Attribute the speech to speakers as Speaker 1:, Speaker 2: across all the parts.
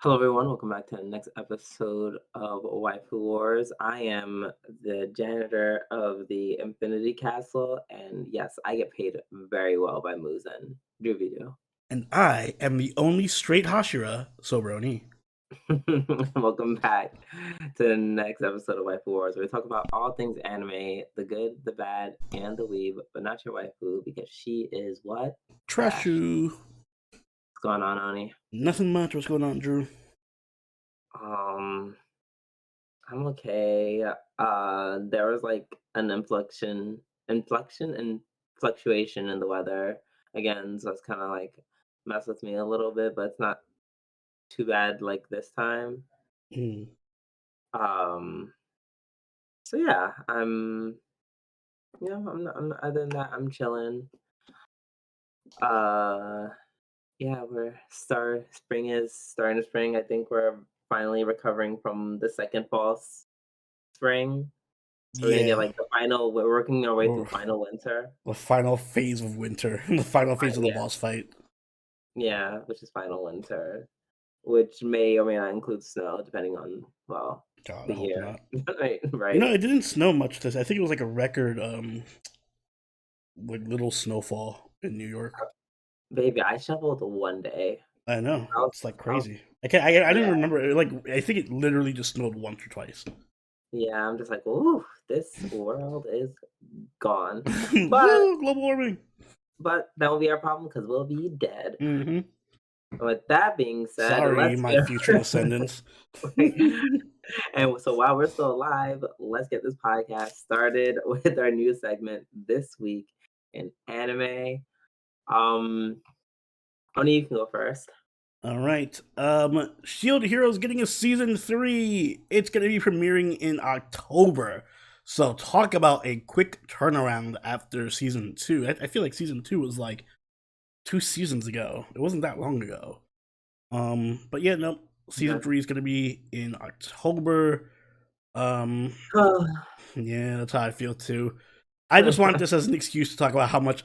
Speaker 1: Hello, everyone. Welcome back to the next episode of Waifu Wars. I am the janitor of the Infinity Castle, and yes, I get paid very well by Muzen. Do video.
Speaker 2: And I am the only straight Hashira, Sobroni.
Speaker 1: Welcome back to the next episode of Waifu Wars, where we talk about all things anime, the good, the bad, and the weeb, but not your waifu because she is what? Trash.
Speaker 2: Trashu.
Speaker 1: What's going on, Ani?
Speaker 2: Nothing much. What's going on, Drew?
Speaker 1: Um, I'm okay. There was like an inflection and fluctuation in the weather again, so it's kind of like messed with me a little bit, but it's not too bad like this time.
Speaker 2: Mm.
Speaker 1: Um, so yeah, other than that, I'm chilling. Uh, yeah, spring is starting to spring. I think we're finally recovering from the second false spring. So we're gonna get
Speaker 2: Yeah.
Speaker 1: like we're working our way through
Speaker 2: Or
Speaker 1: final winter.
Speaker 2: the final phase of winter. The final phase of the
Speaker 1: Yeah,
Speaker 2: boss fight.
Speaker 1: yeah, which is final winter, which may or may not include snow, depending on, well,
Speaker 2: God, I
Speaker 1: the
Speaker 2: hope
Speaker 1: year.
Speaker 2: not.
Speaker 1: Right, right.
Speaker 2: It didn't snow much this. I think it was like a record like little snowfall in New York.
Speaker 1: Baby, I shoveled one day.
Speaker 2: I know.
Speaker 1: I was,
Speaker 2: It's like
Speaker 1: I was,
Speaker 2: crazy. I
Speaker 1: yeah,
Speaker 2: didn't remember like I think it literally just snowed once or twice.
Speaker 1: yeah. I'm just like, ooh, this world is gone. But
Speaker 2: Woo, global warming.
Speaker 1: that won't be our problem because we'll be dead.
Speaker 2: Mm-hmm.
Speaker 1: With that being said,
Speaker 2: Sorry,
Speaker 1: let's
Speaker 2: my
Speaker 1: get
Speaker 2: future descendants.
Speaker 1: and so while we're still alive, let's get this podcast started with our new segment this week in anime. Um, Only you can go first.
Speaker 2: All right. Shield Heroes getting a season 3. It's going to be premiering in October. So talk about a quick turnaround after season 2. I feel like season 2 was like 2 seasons ago. It wasn't that long ago. But yeah, no. Season
Speaker 1: Okay.
Speaker 2: 3 is going to be in October. Um, yeah, that's how I feel too. I just want this as an excuse to talk about how much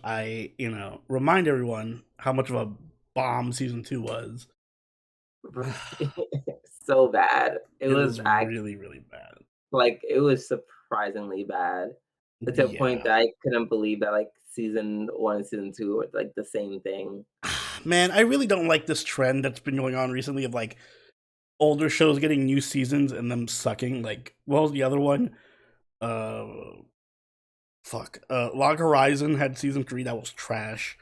Speaker 2: remind everyone how much of a bomb season 2 was.
Speaker 1: So bad. It
Speaker 2: It
Speaker 1: was
Speaker 2: was
Speaker 1: act
Speaker 2: really, really bad.
Speaker 1: like it was surprisingly bad. To a point
Speaker 2: Yeah.
Speaker 1: that I couldn't believe that like season one and season two were like the same thing.
Speaker 2: Man, I really don't like this trend that's been going on recently of like older shows getting new seasons and them sucking. Like, what was the other one? Uh, Log Horizon had season 3, that was trash.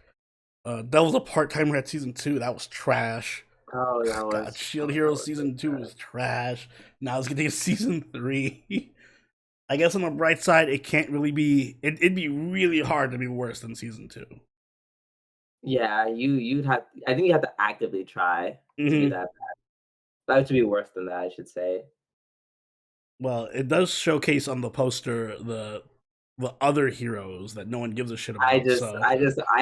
Speaker 2: Devil's a Part Timer had season 2, that was trash.
Speaker 1: Oh,
Speaker 2: God, Shield
Speaker 1: that
Speaker 2: Heroes
Speaker 1: was so
Speaker 2: season 2
Speaker 1: bad.
Speaker 2: was trash. Now it's getting a season 3. I guess on the bright side, it can't really be. It'd be really hard to be worse than season 2.
Speaker 1: Yeah, you'd have I think you have to actively try to be
Speaker 2: Hmm.
Speaker 1: that that should be worse than that, I should say.
Speaker 2: Well, it does showcase on the poster the other heroes that no one gives a shit about. So
Speaker 1: I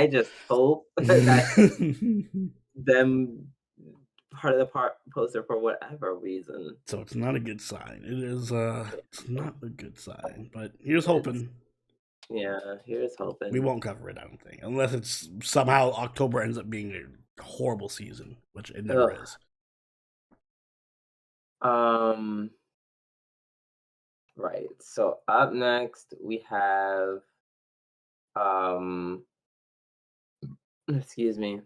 Speaker 1: just hope that them part of the poster for whatever reason.
Speaker 2: so it's not a good sign. It is it's not a good sign. But here's
Speaker 1: It's
Speaker 2: hoping.
Speaker 1: yeah, here's
Speaker 2: We
Speaker 1: hoping.
Speaker 2: won't cover it, I don't think. Unless it's somehow October ends up being a horrible season, which it never
Speaker 1: Ugh.
Speaker 2: is.
Speaker 1: Um, right. So up next we have um excuse me.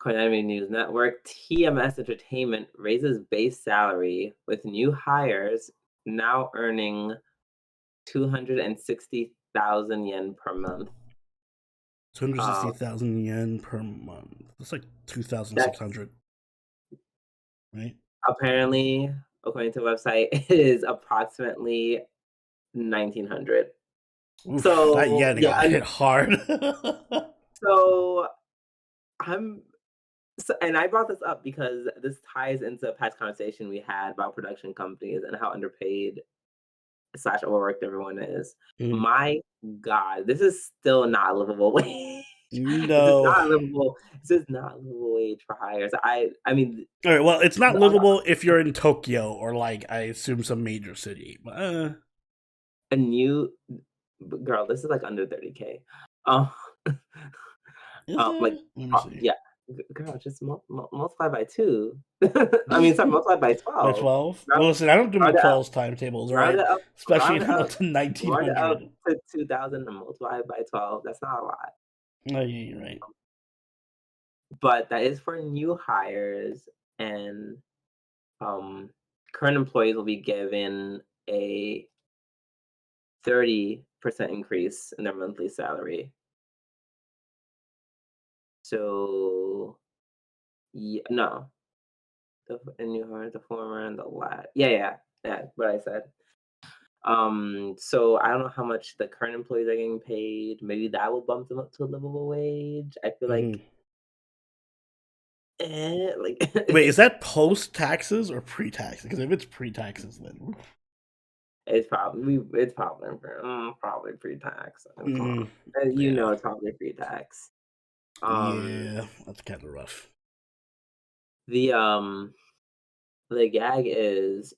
Speaker 1: Konami News Network, TMS Entertainment raises base salary with new hires now earning 260,000 yen per month.
Speaker 2: Two hundred sixty
Speaker 1: Um,
Speaker 2: thousand yen per month. That's like
Speaker 1: that's
Speaker 2: 2,600, right?
Speaker 1: apparently, according to the website, it is approximately 1,900.
Speaker 2: Oof, that
Speaker 1: So
Speaker 2: yen
Speaker 1: yeah,
Speaker 2: got hit hard.
Speaker 1: so I'm and I brought this up because this ties into a past conversation we had about production companies and how underpaid slash overworked everyone is.
Speaker 2: Mhm.
Speaker 1: My God, this is still not a livable wage. This is
Speaker 2: No.
Speaker 1: not livable. This is not a livable wage for hires. I mean,
Speaker 2: All right. Well, it's not
Speaker 1: the
Speaker 2: livable if you're in Tokyo or like I assume some major city. But,
Speaker 1: a new girl. This is like under 30K. Um,
Speaker 2: is
Speaker 1: like,
Speaker 2: it? Let me see.
Speaker 1: yeah. Girl, just multiply by 2. I mean, sorry, multiply by
Speaker 2: By
Speaker 1: 12.
Speaker 2: 12?
Speaker 1: Round
Speaker 2: Well, listen, I don't do my
Speaker 1: round it up
Speaker 2: 12's timetables,
Speaker 1: round
Speaker 2: right?
Speaker 1: it up
Speaker 2: Especially
Speaker 1: round it
Speaker 2: not
Speaker 1: up
Speaker 2: to
Speaker 1: round it up
Speaker 2: 1900.
Speaker 1: to 2,000 and multiply it by 12. That's not a lot.
Speaker 2: Oh, yeah, you're right.
Speaker 1: But that is for new hires, and, um, current employees will be given a 30% increase in their monthly salary. So, no, the new hire, the former, and the yeah, what I said. So I don't know how much the current employees are getting paid. Maybe that will bump them up to a livable wage. I feel like,
Speaker 2: Mhm.
Speaker 1: like
Speaker 2: Wait, is that post taxes or pre taxes? Because if it's pre taxes, then.
Speaker 1: it's probably pre-tax. Come
Speaker 2: Mhm.
Speaker 1: on,
Speaker 2: Yeah.
Speaker 1: it's probably pre-tax. Um,
Speaker 2: Yeah, that's kind of rough.
Speaker 1: the um the gag is,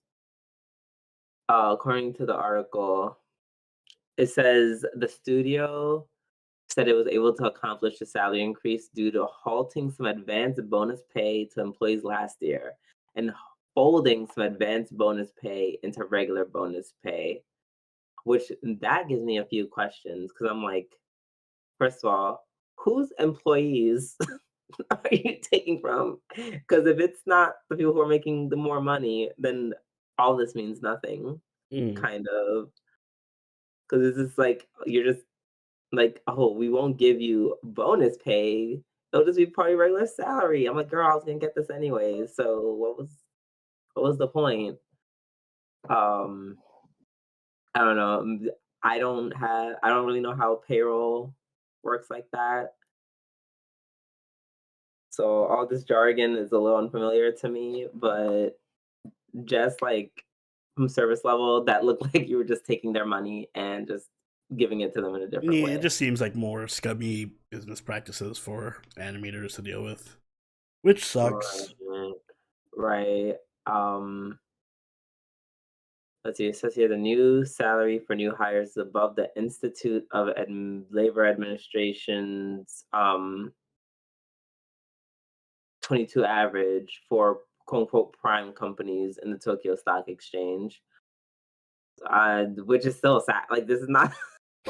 Speaker 1: according to the article, it says the studio said it was able to accomplish the salary increase due to halting some advanced bonus pay to employees last year and folding some advanced bonus pay into regular bonus pay, which that gives me a few questions because I'm like, first of all, whose employees are you taking from? Because if it's not the people who are making the more money, then all this means nothing,
Speaker 2: Mm.
Speaker 1: kind of. Because it's just like you're just like, "Oh, we won't give you bonus pay. It'll just be part of your regular salary." I'm like, "Girl, I was gonna get this anyway, so what was the point?" Um, I don't know. I don't really know how payroll works like that. So all this jargon is a little unfamiliar to me, but just like from service level, that looked like you were just taking their money and just giving it to them in a different
Speaker 2: Yeah, it
Speaker 1: way.
Speaker 2: just seems like more scummy business practices for animators to deal with, which sucks.
Speaker 1: Right. Right. Um, let's see. It says here the new salary for new hires is above the Institute of Labor Administration's 22 average for quote unquote prime companies in the Tokyo Stock Exchange. Which is still sad. Like this is not.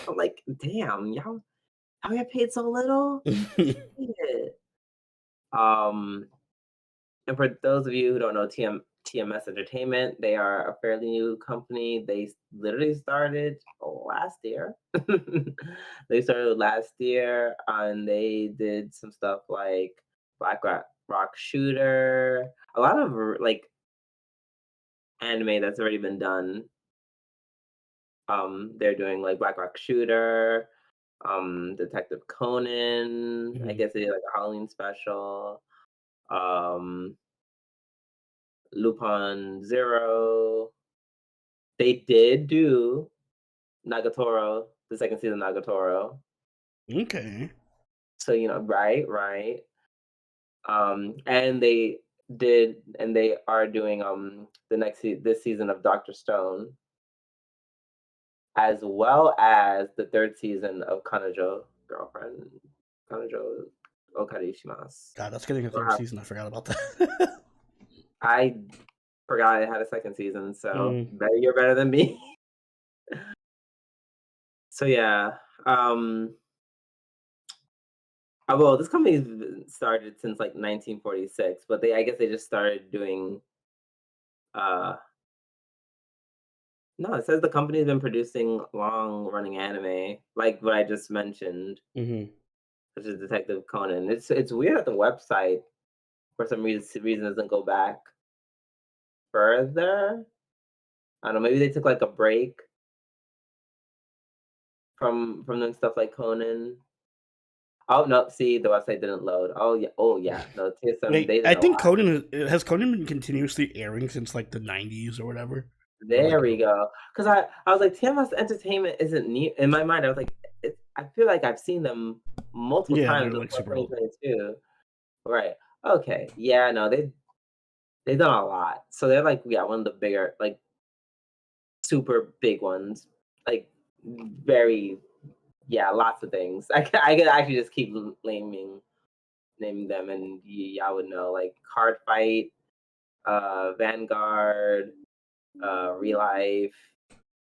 Speaker 1: I'm like, damn, y'all get paid so little. Shit. Um, and for those of you who don't know TMS Entertainment, they are a fairly new company. Literally started last year. They started last year, and they did some stuff like Rock Shooter, a lot of like anime that's already been done. They're doing like Black Rock Shooter, Detective Conan. I
Speaker 2: Mhm.
Speaker 1: guess they did like a Halloween special. Um, Lupin Zero. They did do Nagatoro, the second season of Nagatoro.
Speaker 2: Okay.
Speaker 1: So, right, right. And they are doing this season of Doctor Stone, as well as the third season of Kanojo Girlfriend. Kanojo Okarishimasu.
Speaker 2: God, that's getting a
Speaker 1: Or
Speaker 2: third
Speaker 1: how
Speaker 2: season. I forgot about that.
Speaker 1: I forgot it had a second season, so
Speaker 2: Mm.
Speaker 1: you're better than me. So yeah. Um well, this company's started since like 1946, but I guess they just started doing uh no, it says the company's been producing long running anime, like what I just mentioned,
Speaker 2: Mhm.
Speaker 1: which is Detective Conan. It's weird that the website for some reason doesn't go back further. I don't know, maybe they took like a break from doing stuff like Conan. Oh no, see the website didn't load. Oh yeah. No, TSM,
Speaker 2: Wait,
Speaker 1: they did
Speaker 2: I
Speaker 1: a
Speaker 2: think
Speaker 1: lot.
Speaker 2: Has Conan been continuously airing since like the '90s or whatever, or
Speaker 1: There
Speaker 2: like
Speaker 1: we go. Because I was like, TMS Entertainment isn't new. In my mind, I was like, I feel like I've seen them multiple
Speaker 2: yeah,
Speaker 1: times
Speaker 2: they're like
Speaker 1: before
Speaker 2: super old.
Speaker 1: 2022. Right. Okay. Yeah, no, they've done a lot. So they're like, yeah, one of the bigger, like super big ones. Like very, yeah, lots of things. I could actually just keep naming naming them, and y'all would know, like Card Fight, Vanguard, Real Life,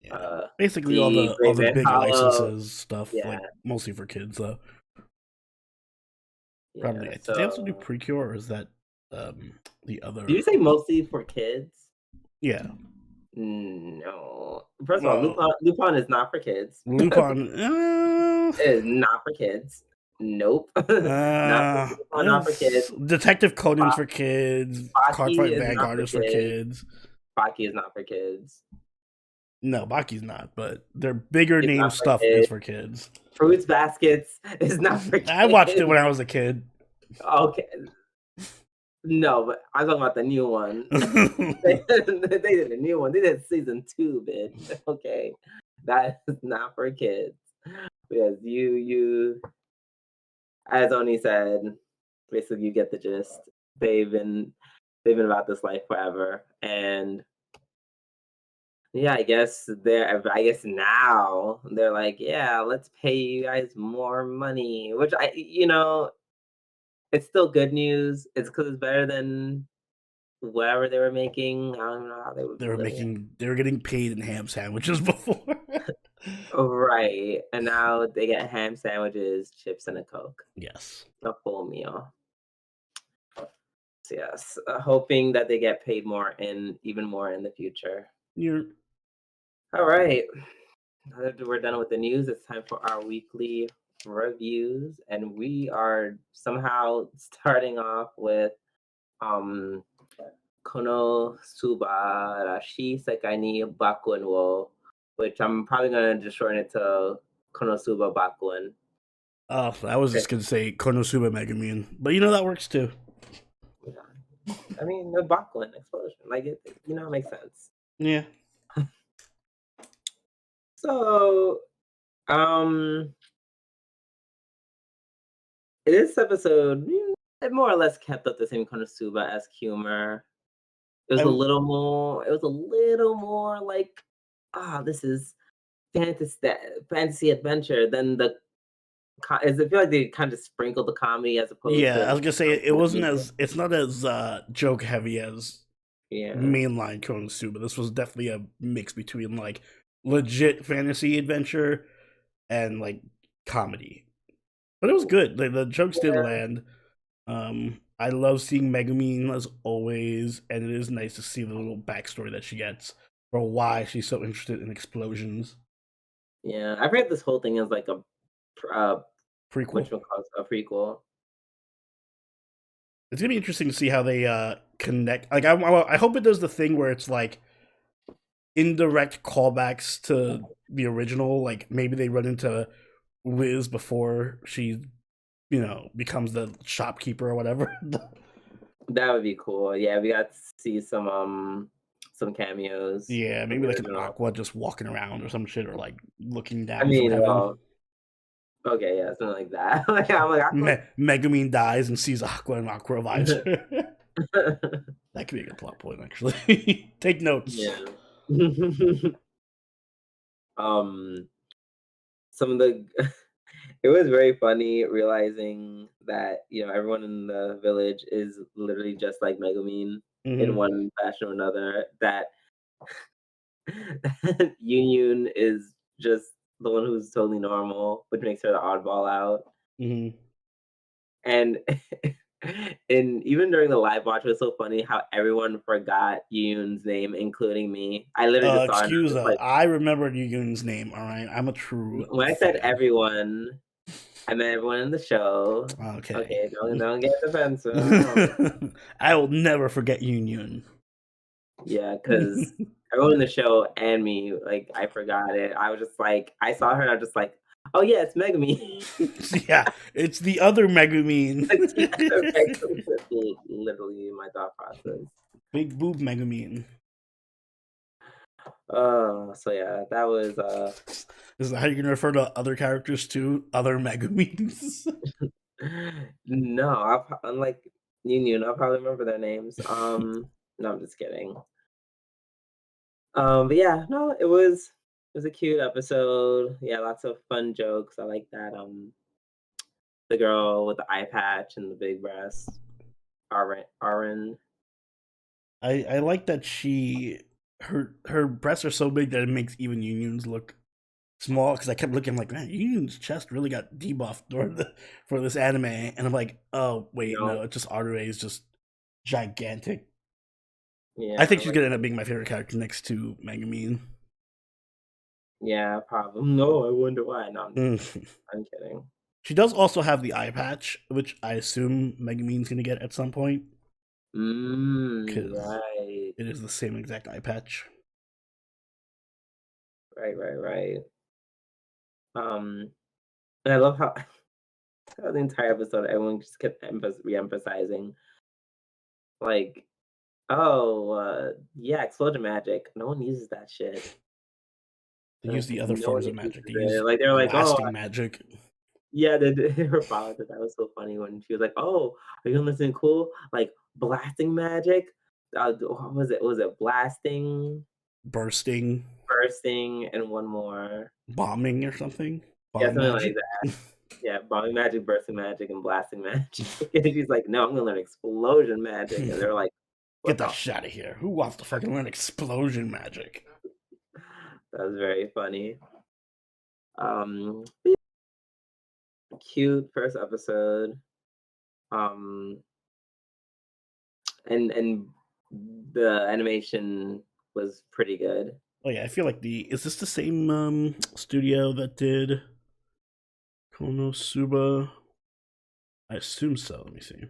Speaker 2: Yeah.
Speaker 1: uh,
Speaker 2: Basically
Speaker 1: the
Speaker 2: all
Speaker 1: Great
Speaker 2: the
Speaker 1: Van
Speaker 2: big
Speaker 1: Hollow.
Speaker 2: licenses stuff,
Speaker 1: Yeah,
Speaker 2: like mostly for kids though. Probably.
Speaker 1: yeah.
Speaker 2: Did they also do
Speaker 1: So,
Speaker 2: Precure or is that the
Speaker 1: did you
Speaker 2: other?
Speaker 1: say mostly for kids?
Speaker 2: Yeah.
Speaker 1: No. First of all,
Speaker 2: Well,
Speaker 1: Lupin is not for kids.
Speaker 2: Lupin.
Speaker 1: It is not for kids. Nope. Not for Lupin, not for kids.
Speaker 2: Detective Conan's
Speaker 1: Ba-
Speaker 2: for kids.
Speaker 1: Baki
Speaker 2: Cardfight
Speaker 1: is not
Speaker 2: Vanguard
Speaker 1: for
Speaker 2: is for
Speaker 1: kids.
Speaker 2: kids.
Speaker 1: Baki is not for kids.
Speaker 2: No, Baki's not, but their bigger
Speaker 1: It's
Speaker 2: name
Speaker 1: not for
Speaker 2: stuff is
Speaker 1: kids.
Speaker 2: for kids.
Speaker 1: Fruits Baskets is not for
Speaker 2: I watched it
Speaker 1: kids.
Speaker 2: when I was a kid.
Speaker 1: Okay. No, but I'm talking about the new one.
Speaker 2: They
Speaker 1: They did a new one. They did season 2, bitch. Okay. That is not for kids. Because as Oni said, basically you get the gist. They've been they've been about this life forever. And yeah, I guess now they're like, yeah, let's pay you guys more money. Which it's still good news. It's because it's better than whatever they were making. I don't know how they would be living.
Speaker 2: they were getting paid in ham sandwiches before.
Speaker 1: Right. And now they get ham sandwiches, chips, and a Coke.
Speaker 2: Yes.
Speaker 1: A full meal. So yes, hoping that they get paid more and even more in the future.
Speaker 2: You're
Speaker 1: All right. Now that we're done with the news, it's time for our weekly reviews. And we are somehow starting off with um Konosuba Sekai ni Bakuen wo, which I'm probably gonna just shorten it to Konosuba Bakuen.
Speaker 2: oh, I was
Speaker 1: Okay.
Speaker 2: just gonna say Konosuba Megumin, but that works too.
Speaker 1: Yeah. I mean, the Bakuen explosion, like it makes sense.
Speaker 2: Yeah.
Speaker 1: So, um, this episode it more or less kept up the same Konosuba-esque humor.
Speaker 2: I
Speaker 1: It was a little more like, this is fantasy fantasy adventure than the I feel like they kind of sprinkled the comedy as opposed
Speaker 2: Yeah, I
Speaker 1: to
Speaker 2: was gonna say it wasn't
Speaker 1: comedy.
Speaker 2: as it's not as joke heavy as
Speaker 1: Yeah,
Speaker 2: mainline Konosuba. This was definitely a mix between like legit fantasy adventure and like comedy. But it was good. Like the jokes did
Speaker 1: yeah,
Speaker 2: land. I love seeing Megumin as always, and it is nice to see the little backstory that she gets for why she's so interested in explosions.
Speaker 1: yeah. I've heard this whole thing is like a
Speaker 2: Prequel.
Speaker 1: whatchamacallit, a prequel.
Speaker 2: It's gonna be interesting to see how they connect. Like, I hope it does the thing where it's like indirect callbacks to the original. Like maybe they run into Liz before she, becomes the shopkeeper or whatever.
Speaker 1: That would be cool. Yeah, we got to see some cameos
Speaker 2: Yeah,
Speaker 1: from
Speaker 2: maybe
Speaker 1: the
Speaker 2: like an
Speaker 1: original.
Speaker 2: Aqua just walking around or some shit, or like looking
Speaker 1: I
Speaker 2: down from
Speaker 1: mean,
Speaker 2: heaven.
Speaker 1: well, okay, yeah, something like that. Like, I'm like,
Speaker 2: Megumin dies and sees Aqua, and Aqua revives her. That could be a good plot point, actually. Take notes.
Speaker 1: yeah. um, some of the it was very funny realizing that everyone in the village is literally just like Megumin in
Speaker 2: Hmm.
Speaker 1: one fashion or another. That Union is just the one who's totally normal, which makes her the oddball out.
Speaker 2: Hmm.
Speaker 1: And and even during the live watch, it was so funny how everyone forgot Yoon's name, including me. I literally just saw it and I was
Speaker 2: Excuse
Speaker 1: just like,
Speaker 2: I remembered Yugun's name. All right, I'm a true
Speaker 1: when I said
Speaker 2: fan.
Speaker 1: everyone, I meant everyone in the show.
Speaker 2: Okay.
Speaker 1: Okay, don't get defensive. Oh,
Speaker 2: I will never forget Union.
Speaker 1: yeah, because everyone in the show and me, like, I forgot it. I was just like, I saw her and I was just like, oh yeah, it's Megami.
Speaker 2: Yeah, it's the other Megumin.
Speaker 1: It's the other Megami. Literally my thought process.
Speaker 2: Big boob Megumin.
Speaker 1: So yeah, that was
Speaker 2: Is that how you're gonna refer to other characters too? Other Megumins?
Speaker 1: no, unlike Union, I'll probably remember their names. No, I'm just kidding. But yeah, no, it was a cute episode. Yeah, lots of fun jokes. I like that. the girl with the eye patch and the big breasts. Arin.
Speaker 2: I like that her breasts are so big that it makes even Union's look small, because I kept looking like, man, Union's chest really got debuffed for this anime, and I'm like, oh wait,
Speaker 1: You
Speaker 2: no,
Speaker 1: know?
Speaker 2: it's just Arue is just gigantic. I
Speaker 1: Yeah,
Speaker 2: think she's
Speaker 1: like
Speaker 2: gonna end up being my favorite character next to Megumin.
Speaker 1: yeah, probably. No, I wonder why. No,
Speaker 2: Mm.
Speaker 1: I'm kidding.
Speaker 2: She does also have the eye patch, which I assume Megumin's gonna get at some point, because
Speaker 1: Right.
Speaker 2: it is the same exact eye patch.
Speaker 1: Right. And I love how throughout the entire episode everyone just kept re-emphasizing like, oh, yeah, explosion magic. No one uses that shit.
Speaker 2: They use
Speaker 1: Like
Speaker 2: the other
Speaker 1: no one
Speaker 2: forms of
Speaker 1: uses
Speaker 2: magic. They
Speaker 1: it.
Speaker 2: use
Speaker 1: Like they're like, oh,
Speaker 2: blasting magic.
Speaker 1: yeah, her father. That was so funny when she was like, "Oh, are you gonna listen cool? Like blasting magic? What was it? Was it blasting,
Speaker 2: Bursting,
Speaker 1: bursting, and one more?
Speaker 2: bombing or something.
Speaker 1: Yeah,
Speaker 2: Bomb
Speaker 1: something like
Speaker 2: magic.
Speaker 1: that. Yeah, bombing magic, bursting magic, and blasting magic." And she's like, "No, I'm gonna learn explosion magic." And they're like,
Speaker 2: Get
Speaker 1: "What
Speaker 2: that
Speaker 1: the?"
Speaker 2: shit out of here. Who wants to fucking learn explosion magic?
Speaker 1: That was very funny. Um, cute first episode. Um, and the animation was pretty good.
Speaker 2: Oh yeah, I feel like is this the same studio that did Konosuba? I assume so. Let me see.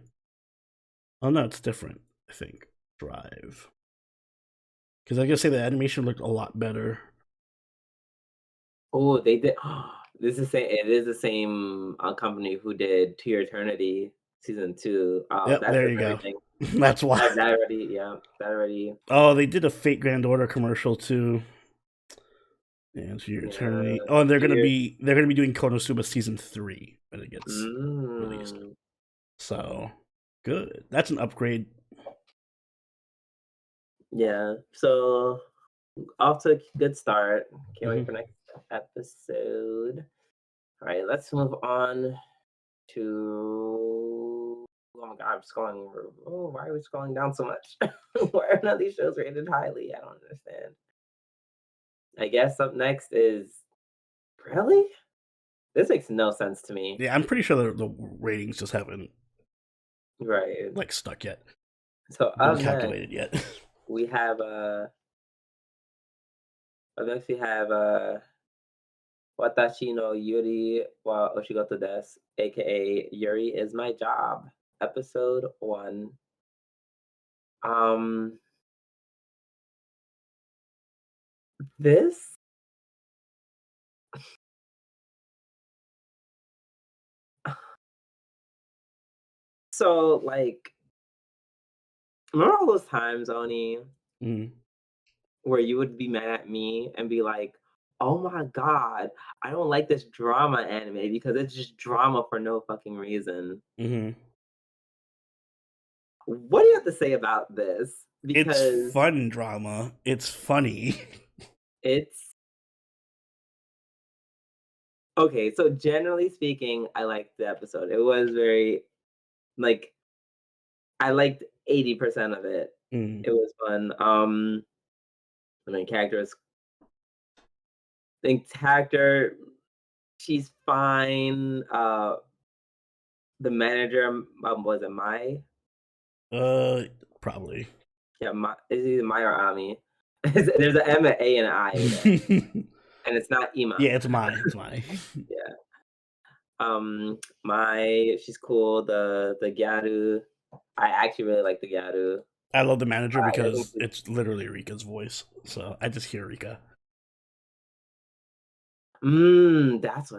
Speaker 2: Oh no, it's different. I think Drive, because I gotta say the animation looked a lot better.
Speaker 1: Oh, they did. This is same. It is the same company who did To Your Eternity season 2. Oh,
Speaker 2: Yep,
Speaker 1: that
Speaker 2: there
Speaker 1: says
Speaker 2: you go.
Speaker 1: everything.
Speaker 2: That's why.
Speaker 1: That already. Yeah, that already.
Speaker 2: Oh, they did a Fate Grand Order commercial too. And To Your
Speaker 1: Yeah.
Speaker 2: Eternity. Oh, and
Speaker 1: To Your.
Speaker 2: they're gonna be doing Konosuba season 3 when it gets released.
Speaker 1: Mm,
Speaker 2: So good. That's an upgrade.
Speaker 1: yeah. So off to a good start. Can't wait for
Speaker 2: Hmm.
Speaker 1: next episode. All right, let's move on to. Oh my god, I'm scrolling. Oh, why are we scrolling down so much? Why are none of these shows rated highly? I don't understand. I guess up next is really? This makes no sense to me.
Speaker 2: Yeah, I'm pretty sure the ratings just haven't
Speaker 1: Right.
Speaker 2: like stuck yet,
Speaker 1: So
Speaker 2: been
Speaker 1: up next
Speaker 2: calculated yet.
Speaker 1: we have up next we have Watashi no Yuri wa Oshigoto desu, aka Yuri Is My Job, episode 1. Um this so like remember all those times, Oni,
Speaker 2: Mm,
Speaker 1: where you would be mad at me and be like, "Oh my god, I don't like this drama anime because it's just drama for no fucking reason."
Speaker 2: hmm.
Speaker 1: What do you have to say about this?
Speaker 2: It's
Speaker 1: Because
Speaker 2: fun drama. It's funny.
Speaker 1: it's okay, so generally speaking, I liked the episode. It was very like I liked 80% of it.
Speaker 2: Mm,
Speaker 1: It was fun. The main character is the character, she's fine. The manager, was it Mai?
Speaker 2: uh, probably.
Speaker 1: Yeah, Mai, is either Mai or Ami. There's an M, an A, and an I in there, and it's not Ima.
Speaker 2: Yeah, it's my. It's my.
Speaker 1: Yeah. Mai, she's cool. The Gyaru, I actually really like the Gyaru.
Speaker 2: I love the manager
Speaker 1: I think
Speaker 2: because it's literally Rika's voice, so I just hear Rika.
Speaker 1: that's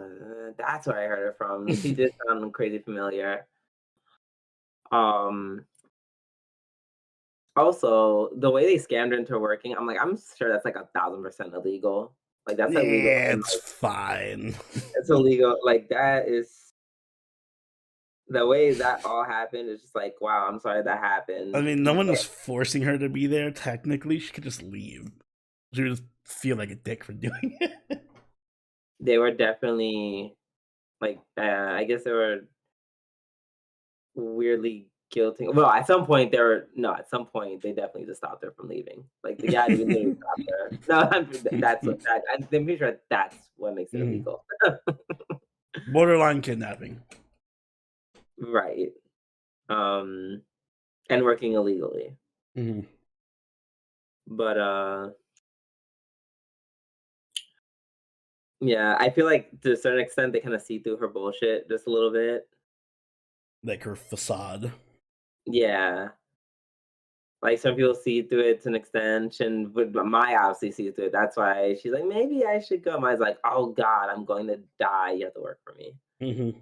Speaker 1: where I heard it from. She did sound crazy familiar. Um, Also, the way they scammed her into working, I'm like, I'm sure that's like 1,000% illegal. Like that's illegal,
Speaker 2: Yeah,
Speaker 1: and
Speaker 2: it's
Speaker 1: like
Speaker 2: fine.
Speaker 1: it's illegal. Like that is the way that all happened. Is just like, wow, I'm sorry that
Speaker 2: I
Speaker 1: happened.
Speaker 2: mean, no
Speaker 1: You
Speaker 2: one
Speaker 1: can't.
Speaker 2: is forcing her to be there. Technically, she could just leave. She would just feel like a dick for doing it.
Speaker 1: They were definitely like, I guess they were. weirdly guilting. Well, at some point, there were no. At some point, they definitely just stopped her from leaving. Like the guy literally stopped her. No, that's what that. I'm pretty sure that's what makes it
Speaker 2: Mhm.
Speaker 1: illegal.
Speaker 2: Borderline kidnapping.
Speaker 1: Right. And working illegally.
Speaker 2: Mhm.
Speaker 1: But yeah, I feel like to a certain extent they kind of see through her bullshit just a little bit.
Speaker 2: Like her facade.
Speaker 1: Yeah. Like some people see through it to an extent, and but my obviously sees through it. That's why she's like, maybe I should go. Maya's like, oh God, I'm going to die. You have to work for me.
Speaker 2: Mhm.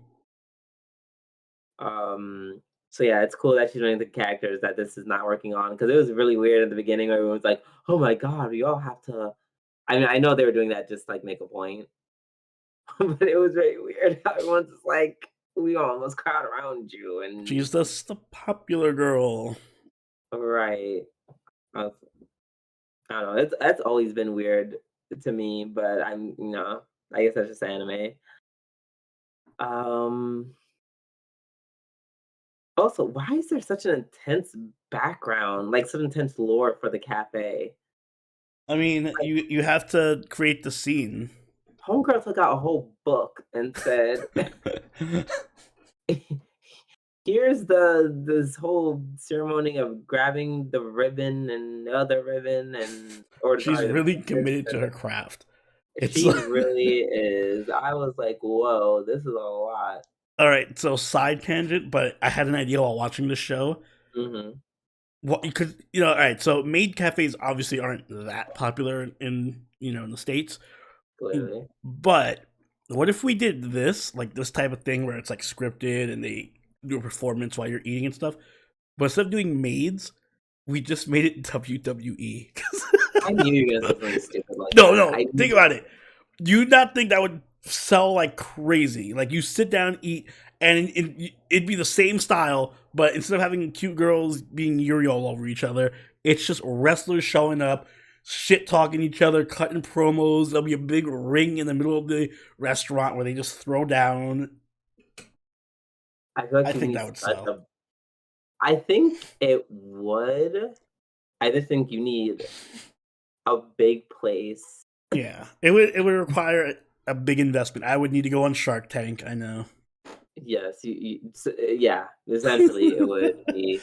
Speaker 1: So yeah, it's cool that she's running the characters that this is not working on because it was really weird at the beginning. Where everyone was like, oh my God, we all have to. I mean, I know they were doing that just like make a point, but it was very weird. How everyone's just like, we almost crowd around you, and
Speaker 2: She's just the popular girl.
Speaker 1: right. I was I don't know. It's that's always been weird to me, but I guess that's just anime. Um, Also, why is there such an intense background, like some intense lore for the cafe?
Speaker 2: I mean,
Speaker 1: Like,
Speaker 2: you have to create the scene.
Speaker 1: Homegirl took out a whole book and said, "Here's this whole ceremony of grabbing the ribbon and the other ribbon, and or
Speaker 2: She's
Speaker 1: sorry, the
Speaker 2: really
Speaker 1: this
Speaker 2: committed to
Speaker 1: and
Speaker 2: her craft. It's
Speaker 1: she
Speaker 2: like,
Speaker 1: really is." I was like, "Whoa, this is a lot."
Speaker 2: all right. So side tangent, but I had an idea while watching the show.
Speaker 1: Mhm.
Speaker 2: What because all right. So maid cafes obviously aren't that popular in in the states,
Speaker 1: Clearly.
Speaker 2: but what if we did this like this type of thing where it's like scripted and they do a performance while you're eating and stuff, but instead of doing maids, we just made it WWE.
Speaker 1: I knew you were gonna say something stupid like
Speaker 2: No,
Speaker 1: that.
Speaker 2: no.
Speaker 1: I
Speaker 2: Think
Speaker 1: knew
Speaker 2: about it. Do you not think that would sell like crazy? Like you sit down, eat, and it'd be the same style, but instead of having cute girls being Yuri all over each other, it's just wrestlers showing up, shit talking each other, cutting promos. There'll be a big ring in the middle of the restaurant where they just throw down.
Speaker 1: I feel
Speaker 2: I
Speaker 1: like you
Speaker 2: think
Speaker 1: need
Speaker 2: that would
Speaker 1: such
Speaker 2: sell.
Speaker 1: a I think it would. I just think you need a big place.
Speaker 2: Yeah, it would require a big investment. I would need to go on Shark Tank. I know.
Speaker 1: Yes, yeah, essentially it would be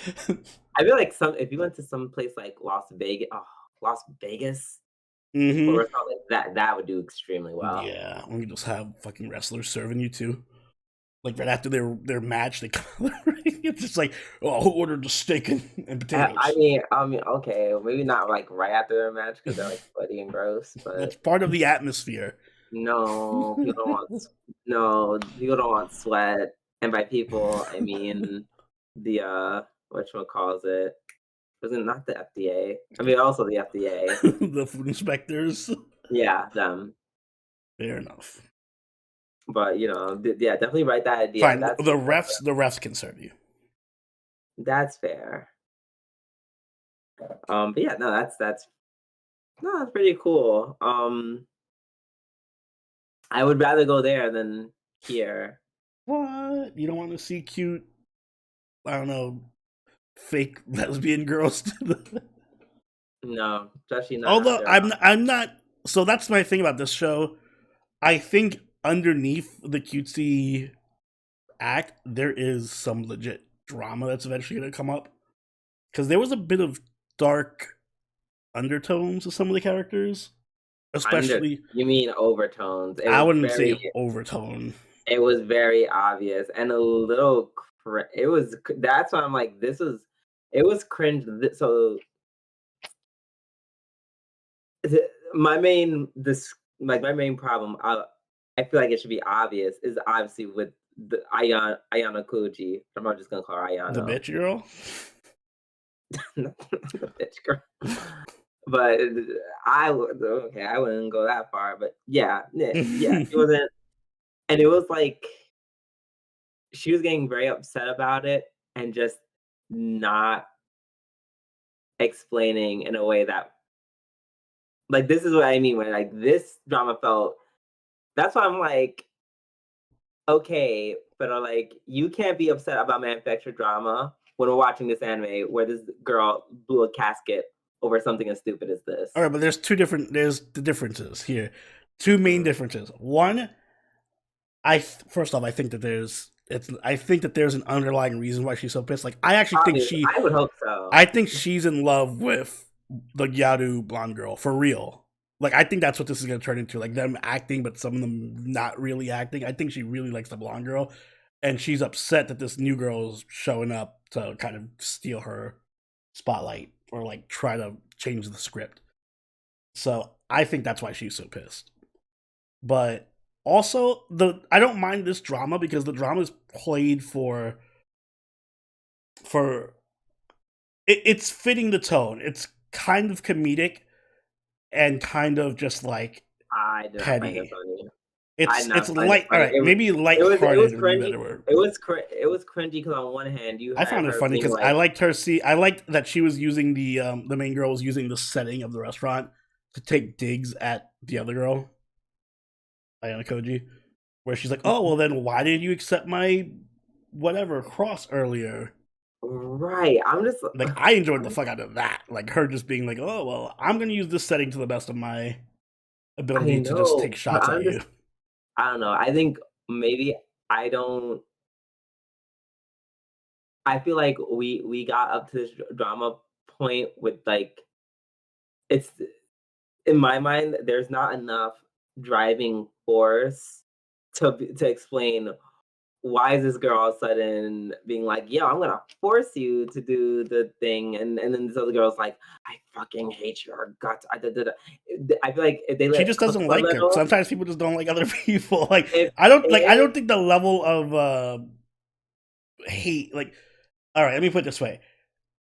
Speaker 1: I feel like some if you went to some place like Las Vegas or
Speaker 2: hmm
Speaker 1: something like that, that would do extremely well.
Speaker 2: Yeah, we can just have fucking wrestlers serving you too. Like right after their match, they come. It's just like, oh, who ordered the steak and
Speaker 1: I
Speaker 2: potatoes?
Speaker 1: mean I mean, okay, maybe not, like, right after their match because 'cause they're, like, sweaty and gross,
Speaker 2: That's
Speaker 1: but
Speaker 2: part of the atmosphere.
Speaker 1: no, people don't want sweat, and by people, I mean the, whatchamacallit, was it not the FDA? I mean, also the FDA.
Speaker 2: The food inspectors.
Speaker 1: Yeah, them.
Speaker 2: Fair enough.
Speaker 1: But, yeah, definitely write that idea.
Speaker 2: Fine. The refs can serve you.
Speaker 1: That's fair. But yeah, no, that's no, that's pretty cool. I would rather go there than here.
Speaker 2: What? You don't want to see cute? I don't know. Fake lesbian girls.
Speaker 1: No, especially not
Speaker 2: Although
Speaker 1: after,
Speaker 2: I'm not. So that's my thing about this show. I think underneath the cutesy act, there is some legit drama that's eventually going to come up. Because there was a bit of dark undertones to some of the characters,
Speaker 1: under
Speaker 2: especially.
Speaker 1: you mean overtones.
Speaker 2: I wouldn't say overtone.
Speaker 1: It was very obvious and a little it was that's why I'm like, it was cringe. So my main this like my main problem, I feel like it should be obvious is obviously with the Ayano Koji. I'm not just gonna call her
Speaker 2: The
Speaker 1: Ayano.
Speaker 2: bitch girl.
Speaker 1: The bitch girl. But okay, I wouldn't go that far, but yeah, it wasn't, and it was like she was getting very upset about it and just not explaining in a way that like this is what I mean when like this drama felt that's why I'm like okay, but like you can't be upset about manufactured drama when we're watching this anime where this girl blew a casket over something as stupid as this.
Speaker 2: All right, but there's the differences here. Two main
Speaker 1: Mhm.
Speaker 2: differences. One, first off, I think that there's an underlying reason why she's so pissed. Like,
Speaker 1: Obviously, I would hope so.
Speaker 2: I think she's in love with the Gyaru blonde girl for real. Like, I think that's what this is gonna turn into. Like them acting, but some of them not really acting. I think she really likes the blonde girl, and she's upset that this new girl is showing up to kind of steal her spotlight or like try to change the script. So I think that's why she's so pissed. But also, the I don't mind this drama because the drama is played for it's fitting the tone. It's kind of comedic and kind of just like
Speaker 1: I did not find it
Speaker 2: petty.
Speaker 1: funny. I did
Speaker 2: It's
Speaker 1: not find it
Speaker 2: light. All
Speaker 1: funny.
Speaker 2: right, maybe
Speaker 1: It was
Speaker 2: lighthearted would be a
Speaker 1: cringy.
Speaker 2: better word.
Speaker 1: It was cringy because on one hand you
Speaker 2: I
Speaker 1: had
Speaker 2: found it
Speaker 1: her
Speaker 2: funny
Speaker 1: being
Speaker 2: because
Speaker 1: like,
Speaker 2: I liked that she was using the main girl was using the setting of the restaurant to take digs at the other girl, Ayana Koji, where she's like, "Oh, well then why didn't you accept my whatever cross earlier?"
Speaker 1: right. I'm just
Speaker 2: Like I enjoyed the fuck out of that. Like her just being like, "Oh, well, I'm going to use this setting to the best of my
Speaker 1: I
Speaker 2: ability to just
Speaker 1: know,
Speaker 2: take
Speaker 1: but
Speaker 2: shots at
Speaker 1: I'm just
Speaker 2: you."
Speaker 1: I don't know. I think maybe I don't I feel like we got up to this drama point with like it's in my mind there's not enough driving force to explain why is this girl all of a sudden being like, yo, I'm gonna force you to do the thing, and then this other girl's like, I fucking hate your guts. I feel like if they
Speaker 2: She
Speaker 1: let it
Speaker 2: just
Speaker 1: cook
Speaker 2: doesn't
Speaker 1: for a
Speaker 2: like her.
Speaker 1: little,
Speaker 2: Sometimes people just don't like other people.
Speaker 1: if
Speaker 2: I
Speaker 1: if
Speaker 2: don't think the level of hate like all right, let me put it this way.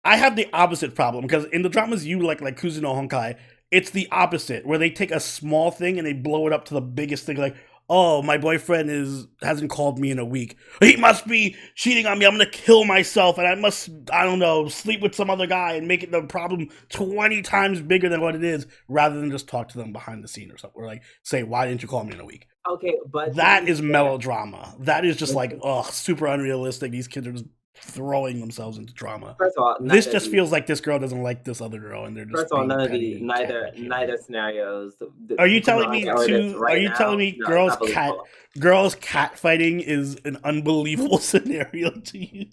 Speaker 2: I have the opposite problem because in the dramas you like Kuzuno Honkai, it's the opposite where they take a small thing and they blow it up to the biggest thing. Like, oh, my boyfriend hasn't called me in a week. He must be cheating on me. I'm gonna kill myself and I don't know sleep with some other guy and make it the problem 20 times bigger than what it is, rather than just talk to them behind the scene or something. Or like say, why didn't you call me in a week?
Speaker 1: okay, but to
Speaker 2: That
Speaker 1: be
Speaker 2: is
Speaker 1: fair,
Speaker 2: melodrama. That is just
Speaker 1: but
Speaker 2: like, ugh, super unrealistic. These kids are just throwing themselves into drama.
Speaker 1: first of all,
Speaker 2: This
Speaker 1: neither of
Speaker 2: just
Speaker 1: these.
Speaker 2: feels like this girl doesn't like this other girl, and they're
Speaker 1: First
Speaker 2: just
Speaker 1: of all,
Speaker 2: being
Speaker 1: none of the
Speaker 2: petty catfish here.
Speaker 1: neither scenarios.
Speaker 2: Are
Speaker 1: Because I or this right
Speaker 2: you telling
Speaker 1: now,
Speaker 2: me
Speaker 1: no, it's not believable.
Speaker 2: girls cat fighting is an unbelievable scenario to you?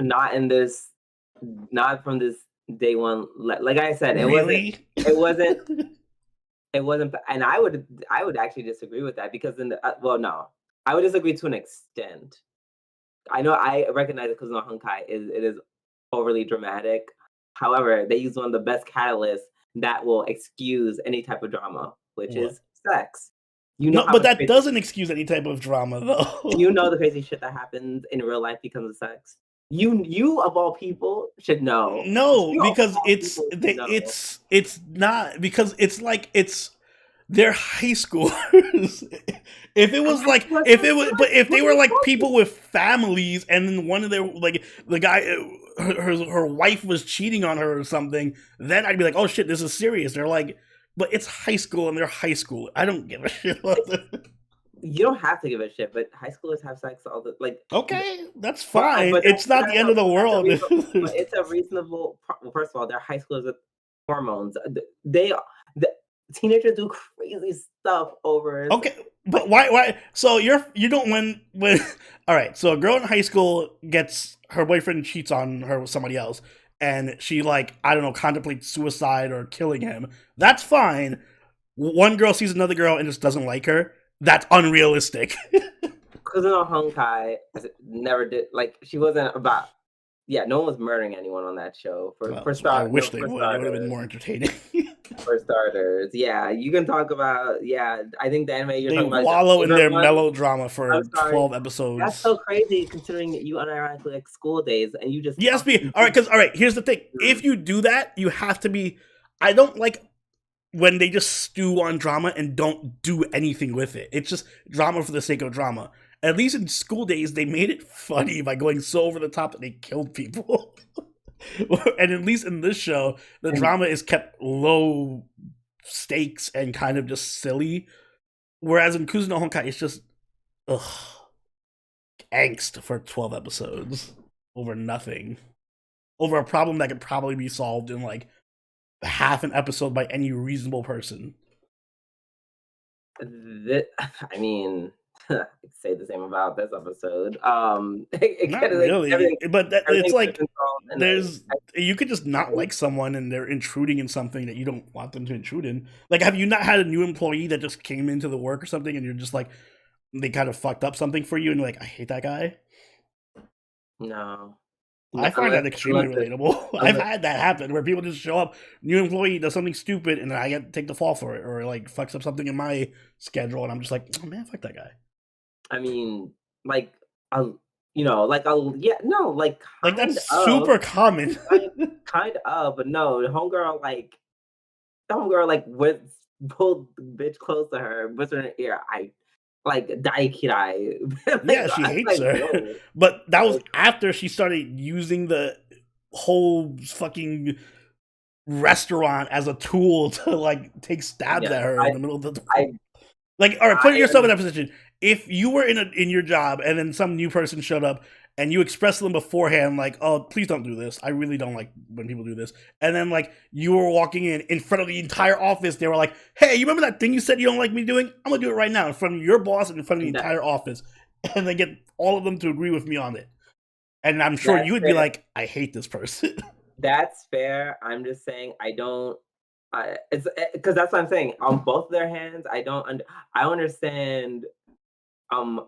Speaker 1: Not in this, not from this day one. Like I said,
Speaker 2: Really?
Speaker 1: it wasn't, it wasn't, and I would actually disagree with that because in the, well, no, I would disagree to an extent. I know I recognize it because no Honkai is it is overly dramatic. However, they use one of the best catalysts that will excuse any type of drama, which
Speaker 2: What?
Speaker 1: is sex. You know
Speaker 2: No,
Speaker 1: how
Speaker 2: but
Speaker 1: much
Speaker 2: that
Speaker 1: crazy
Speaker 2: doesn't excuse any type of drama,
Speaker 1: you
Speaker 2: though.
Speaker 1: know the crazy shit that happens in real life because of sex. You of all people should know.
Speaker 2: No,
Speaker 1: You of
Speaker 2: because
Speaker 1: all people should know.
Speaker 2: it's not because it's like it's they're high schoolers. If it
Speaker 1: And
Speaker 2: was
Speaker 1: high
Speaker 2: like
Speaker 1: school
Speaker 2: if
Speaker 1: sex,
Speaker 2: it was
Speaker 1: what
Speaker 2: but if
Speaker 1: what
Speaker 2: they
Speaker 1: are
Speaker 2: were
Speaker 1: you
Speaker 2: like
Speaker 1: talking?
Speaker 2: people with families and then one of their like the guy her wife was cheating on her or something, then I'd be like, "Oh shit, this is serious." They're like, but it's high school and they're high school. I don't give a shit.
Speaker 1: It's you don't have to give a shit, but high schoolers have sex all the like.
Speaker 2: Okay, that's fine.
Speaker 1: But
Speaker 2: It's not the end of the
Speaker 1: that's a
Speaker 2: world.
Speaker 1: reason. But it's a reasonable. Well, first of all, they're high schoolers with hormones. They the teenagers do crazy stuff over.
Speaker 2: Okay, but
Speaker 1: Like
Speaker 2: why so you don't when all right, so a girl in high school gets her boyfriend cheats on her with somebody else and she like I don't know contemplates suicide or killing him. That's fine. One girl sees another girl and just doesn't like her. That's unrealistic.
Speaker 1: Kuzuno Honkai never did like she wasn't about yeah, no one was murdering anyone on that show.
Speaker 2: Well, I wish they
Speaker 1: For
Speaker 2: would. It would have been
Speaker 1: starters,
Speaker 2: more entertaining.
Speaker 1: yeah, you can talk about yeah. I think the anime you're
Speaker 2: They
Speaker 1: talking about is your
Speaker 2: wallow in
Speaker 1: favorite
Speaker 2: their
Speaker 1: one.
Speaker 2: melodrama
Speaker 1: I'm
Speaker 2: for
Speaker 1: sorry,
Speaker 2: 12
Speaker 1: that's
Speaker 2: episodes.
Speaker 1: so crazy considering you unironically like school days and you just
Speaker 2: Yes, be
Speaker 1: fucking
Speaker 2: all right. Because all right, here's the thing: if you do that, you have to be. I don't like when they just stew on drama and don't do anything with it. It's just drama for the sake of drama. At least in school days, they made it funny by going so over the top that they killed people. And at least in this show, the
Speaker 1: and
Speaker 2: drama is kept low stakes and kind of just silly. Whereas in Kuzuno Honkai, it's just ugh. angst for 12 episodes over nothing, over a problem that could probably be solved in like half an episode by any reasonable person.
Speaker 1: I mean, I could say the same about this episode. It
Speaker 2: Not
Speaker 1: kind of like
Speaker 2: really, but it's
Speaker 1: everything could have
Speaker 2: like
Speaker 1: been solved in
Speaker 2: there's
Speaker 1: a.
Speaker 2: you could just not like someone and they're intruding in something that you don't want them to intrude in. Like, have you not had a new employee that just came into the work or something and you're just like, they kind of fucked up something for you and you're like, I hate that guy?
Speaker 1: No,
Speaker 2: I
Speaker 1: no,
Speaker 2: find that extremely relatable. I've
Speaker 1: unless
Speaker 2: had that happen where people just show up, new employee does something stupid, and then I get to take the fall for it, or like fucks up something in my schedule, and I'm just like, oh man, fuck that guy.
Speaker 1: I mean, like, like, yeah, no, like,
Speaker 2: Like that's super common.
Speaker 1: kind of, but no, the homegirl, like, pulled the bitch close to her, whispered in her ear, I, like, Daikirai.
Speaker 2: Yeah,
Speaker 1: Like,
Speaker 2: she
Speaker 1: I was
Speaker 2: hates
Speaker 1: like,
Speaker 2: her,
Speaker 1: whoa.
Speaker 2: but that was
Speaker 1: Like,
Speaker 2: after she started using the whole fucking restaurant as a tool to like take stabs
Speaker 1: yeah,
Speaker 2: at her in the middle of the.
Speaker 1: I,
Speaker 2: Like, all right, put
Speaker 1: I,
Speaker 2: yourself in that position. If you were in your job and then some new person showed up and you expressed to them beforehand, like, "Oh, please don't do this. I really don't like when people do this," and then like you were walking in front of the entire office, they were like, "Hey, you remember that thing you said you don't like me doing? I'm gonna do it right now in front of your boss and in front of the
Speaker 1: that,
Speaker 2: entire office," and then get all of them to agree with me on it. And I'm sure
Speaker 1: that's
Speaker 2: you would be
Speaker 1: fair.
Speaker 2: like, "I hate this person."
Speaker 1: That's fair. I'm just saying I don't. It's because that's what I'm saying. On both their hands, I understand. Um,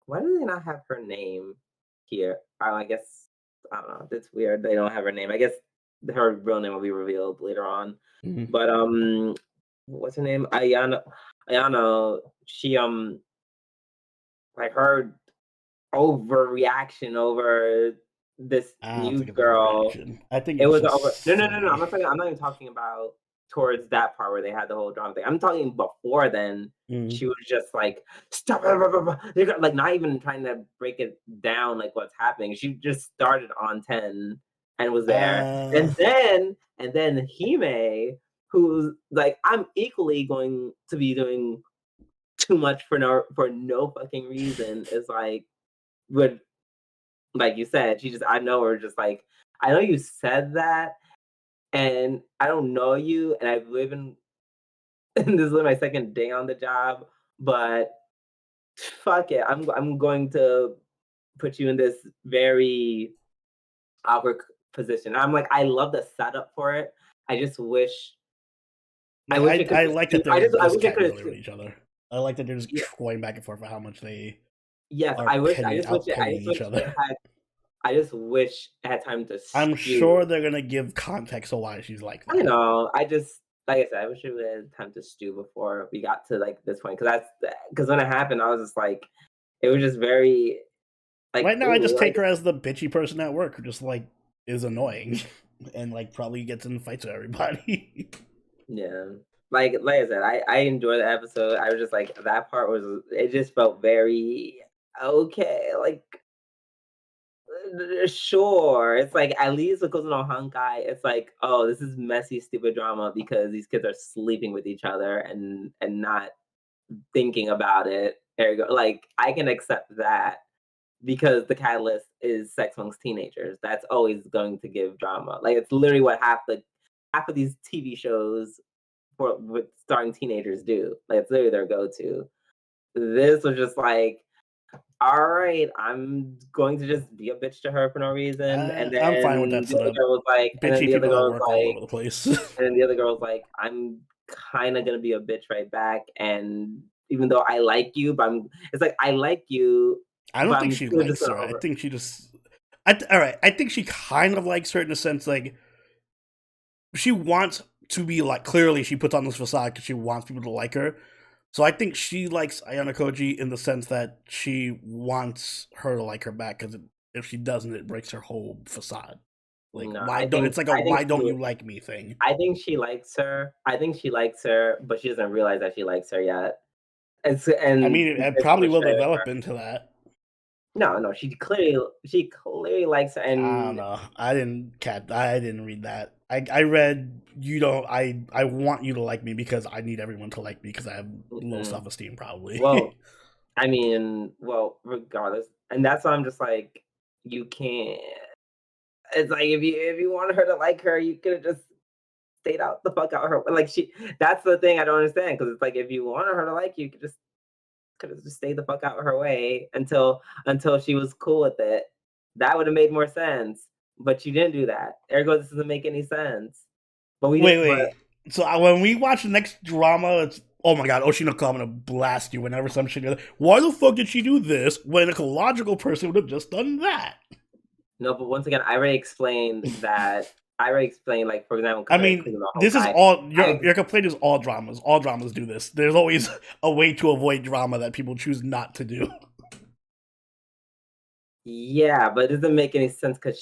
Speaker 1: why do they not have her name here? I guess I don't know. It's weird. They don't have her name. I guess her real name will be revealed later on.
Speaker 2: Mhm.
Speaker 1: But what's her name? Ayana. She like her overreaction over this
Speaker 2: I don't
Speaker 1: new
Speaker 2: think it's an
Speaker 1: girl.
Speaker 2: overreaction. I think
Speaker 1: It
Speaker 2: it's
Speaker 1: was over.
Speaker 2: just
Speaker 1: No, no, no, no.
Speaker 2: silly.
Speaker 1: I'm not even talking about towards that part where they had the whole drama thing. I'm talking before then.
Speaker 2: Mm.
Speaker 1: She was just like, "Stop!" Blah, blah, blah, blah." Like not even trying to break it down, like what's happening. She just started on 10 and was there,
Speaker 2: Uh,
Speaker 1: and then Hime, who's like, I'm equally going to be doing too much for no fucking reason. Is like, would like you said, she just I know her just like I know you said that and I don't know you, and I've lived in and this is my second day on the job, but fuck it, I'm going to put you in this very awkward position. I'm like, I love the setup for it. I just wish I
Speaker 2: like
Speaker 1: wish it could
Speaker 2: I
Speaker 1: have
Speaker 2: like that
Speaker 1: stu
Speaker 2: they're
Speaker 1: I
Speaker 2: just
Speaker 1: wish it
Speaker 2: catting
Speaker 1: could have
Speaker 2: dealing with each other. I like that they're just
Speaker 1: yeah,
Speaker 2: going back and forth for how much they
Speaker 1: yes,
Speaker 2: are
Speaker 1: I
Speaker 2: penning
Speaker 1: just
Speaker 2: each
Speaker 1: wish it
Speaker 2: other.
Speaker 1: had I just wish it had time to
Speaker 2: I'm
Speaker 1: stew.
Speaker 2: sure they're gonna give context of why she's like
Speaker 1: I
Speaker 2: that.
Speaker 1: know. I just like I said, I wish we had time to stew before we got to like this point because when it happened, I was just like, it was just very like,
Speaker 2: Right now, I just
Speaker 1: ooh,
Speaker 2: take
Speaker 1: like
Speaker 2: her as the bitchy person at work who just like is annoying and like probably gets in fights with everybody.
Speaker 1: yeah, like I said, I enjoyed the episode. I was just like that part was it just felt very okay, like sure. It's like at least with Kozuno Hankai, it's like, oh, this is messy, stupid drama because these kids are sleeping with each other and not thinking about it. There you go. Like I can accept that because the catalyst is sex amongst teenagers. That's always going to give drama. Like it's literally what half of these TV shows for with starring teenagers do. Like it's literally their go-to. This was just like, all right, I'm going to just be a bitch to her for no reason,
Speaker 2: I'm fine with that setup.
Speaker 1: and then
Speaker 2: Bitchy
Speaker 1: the other
Speaker 2: people at
Speaker 1: girl was
Speaker 2: work all
Speaker 1: like,
Speaker 2: over the place.
Speaker 1: and then the other girl was like, I'm kind of gonna be a bitch right back, and even though I like you, it's like I like you,
Speaker 2: I don't
Speaker 1: but
Speaker 2: think
Speaker 1: I'm
Speaker 2: she
Speaker 1: still just
Speaker 2: likes
Speaker 1: gonna
Speaker 2: her. I
Speaker 1: over.
Speaker 2: think she just. All right. I think she kind of likes her in the sense like she wants to be like clearly she puts on this facade because she wants people to like her. So I think she likes Ayana Koji in the sense that she wants her to like her back because if she doesn't, it breaks her whole facade. Like
Speaker 1: No,
Speaker 2: why don't it's like a
Speaker 1: I think
Speaker 2: why don't you like me thing.
Speaker 1: I think she likes her. I think she likes her, but she doesn't realize that she likes her yet.
Speaker 2: I
Speaker 1: And
Speaker 2: mean, it
Speaker 1: this
Speaker 2: probably
Speaker 1: was
Speaker 2: will
Speaker 1: showing
Speaker 2: develop
Speaker 1: her.
Speaker 2: into that.
Speaker 1: No, no, she clearly likes her,
Speaker 2: I don't
Speaker 1: and
Speaker 2: know. I didn't read that. I read you don't. I want you to like me because I need everyone to like me because I have low
Speaker 1: mm-mm.
Speaker 2: self esteem
Speaker 1: Well,
Speaker 2: probably.
Speaker 1: I mean, well, regardless, and that's why I'm just like, you can't. It's like if you wanted her to like her, you could have just stayed out the fuck out her. Like she, that's the thing I don't understand because it's like if you wanted her to like you, could have just stayed the fuck out of her way until she was cool with it. That would have made more sense. But you didn't do that. Ergo, this doesn't make any sense. But we
Speaker 2: Wait,
Speaker 1: didn't. But
Speaker 2: wait. So when we watch the next drama, it's oh my god, Oshinoko, I'm gonna blast you whenever some shit goes. Why the fuck did she do this when a logical person would have just done that?
Speaker 1: no. But once again, I already explained that. I already explained, like for example,
Speaker 2: I
Speaker 1: because I
Speaker 2: mean,
Speaker 1: cleaned the whole
Speaker 2: this is
Speaker 1: guy.
Speaker 2: all
Speaker 1: I
Speaker 2: your complaint is all dramas. All dramas do this. There's always a way to avoid drama that people choose not to do.
Speaker 1: Yeah, but it doesn't make any sense because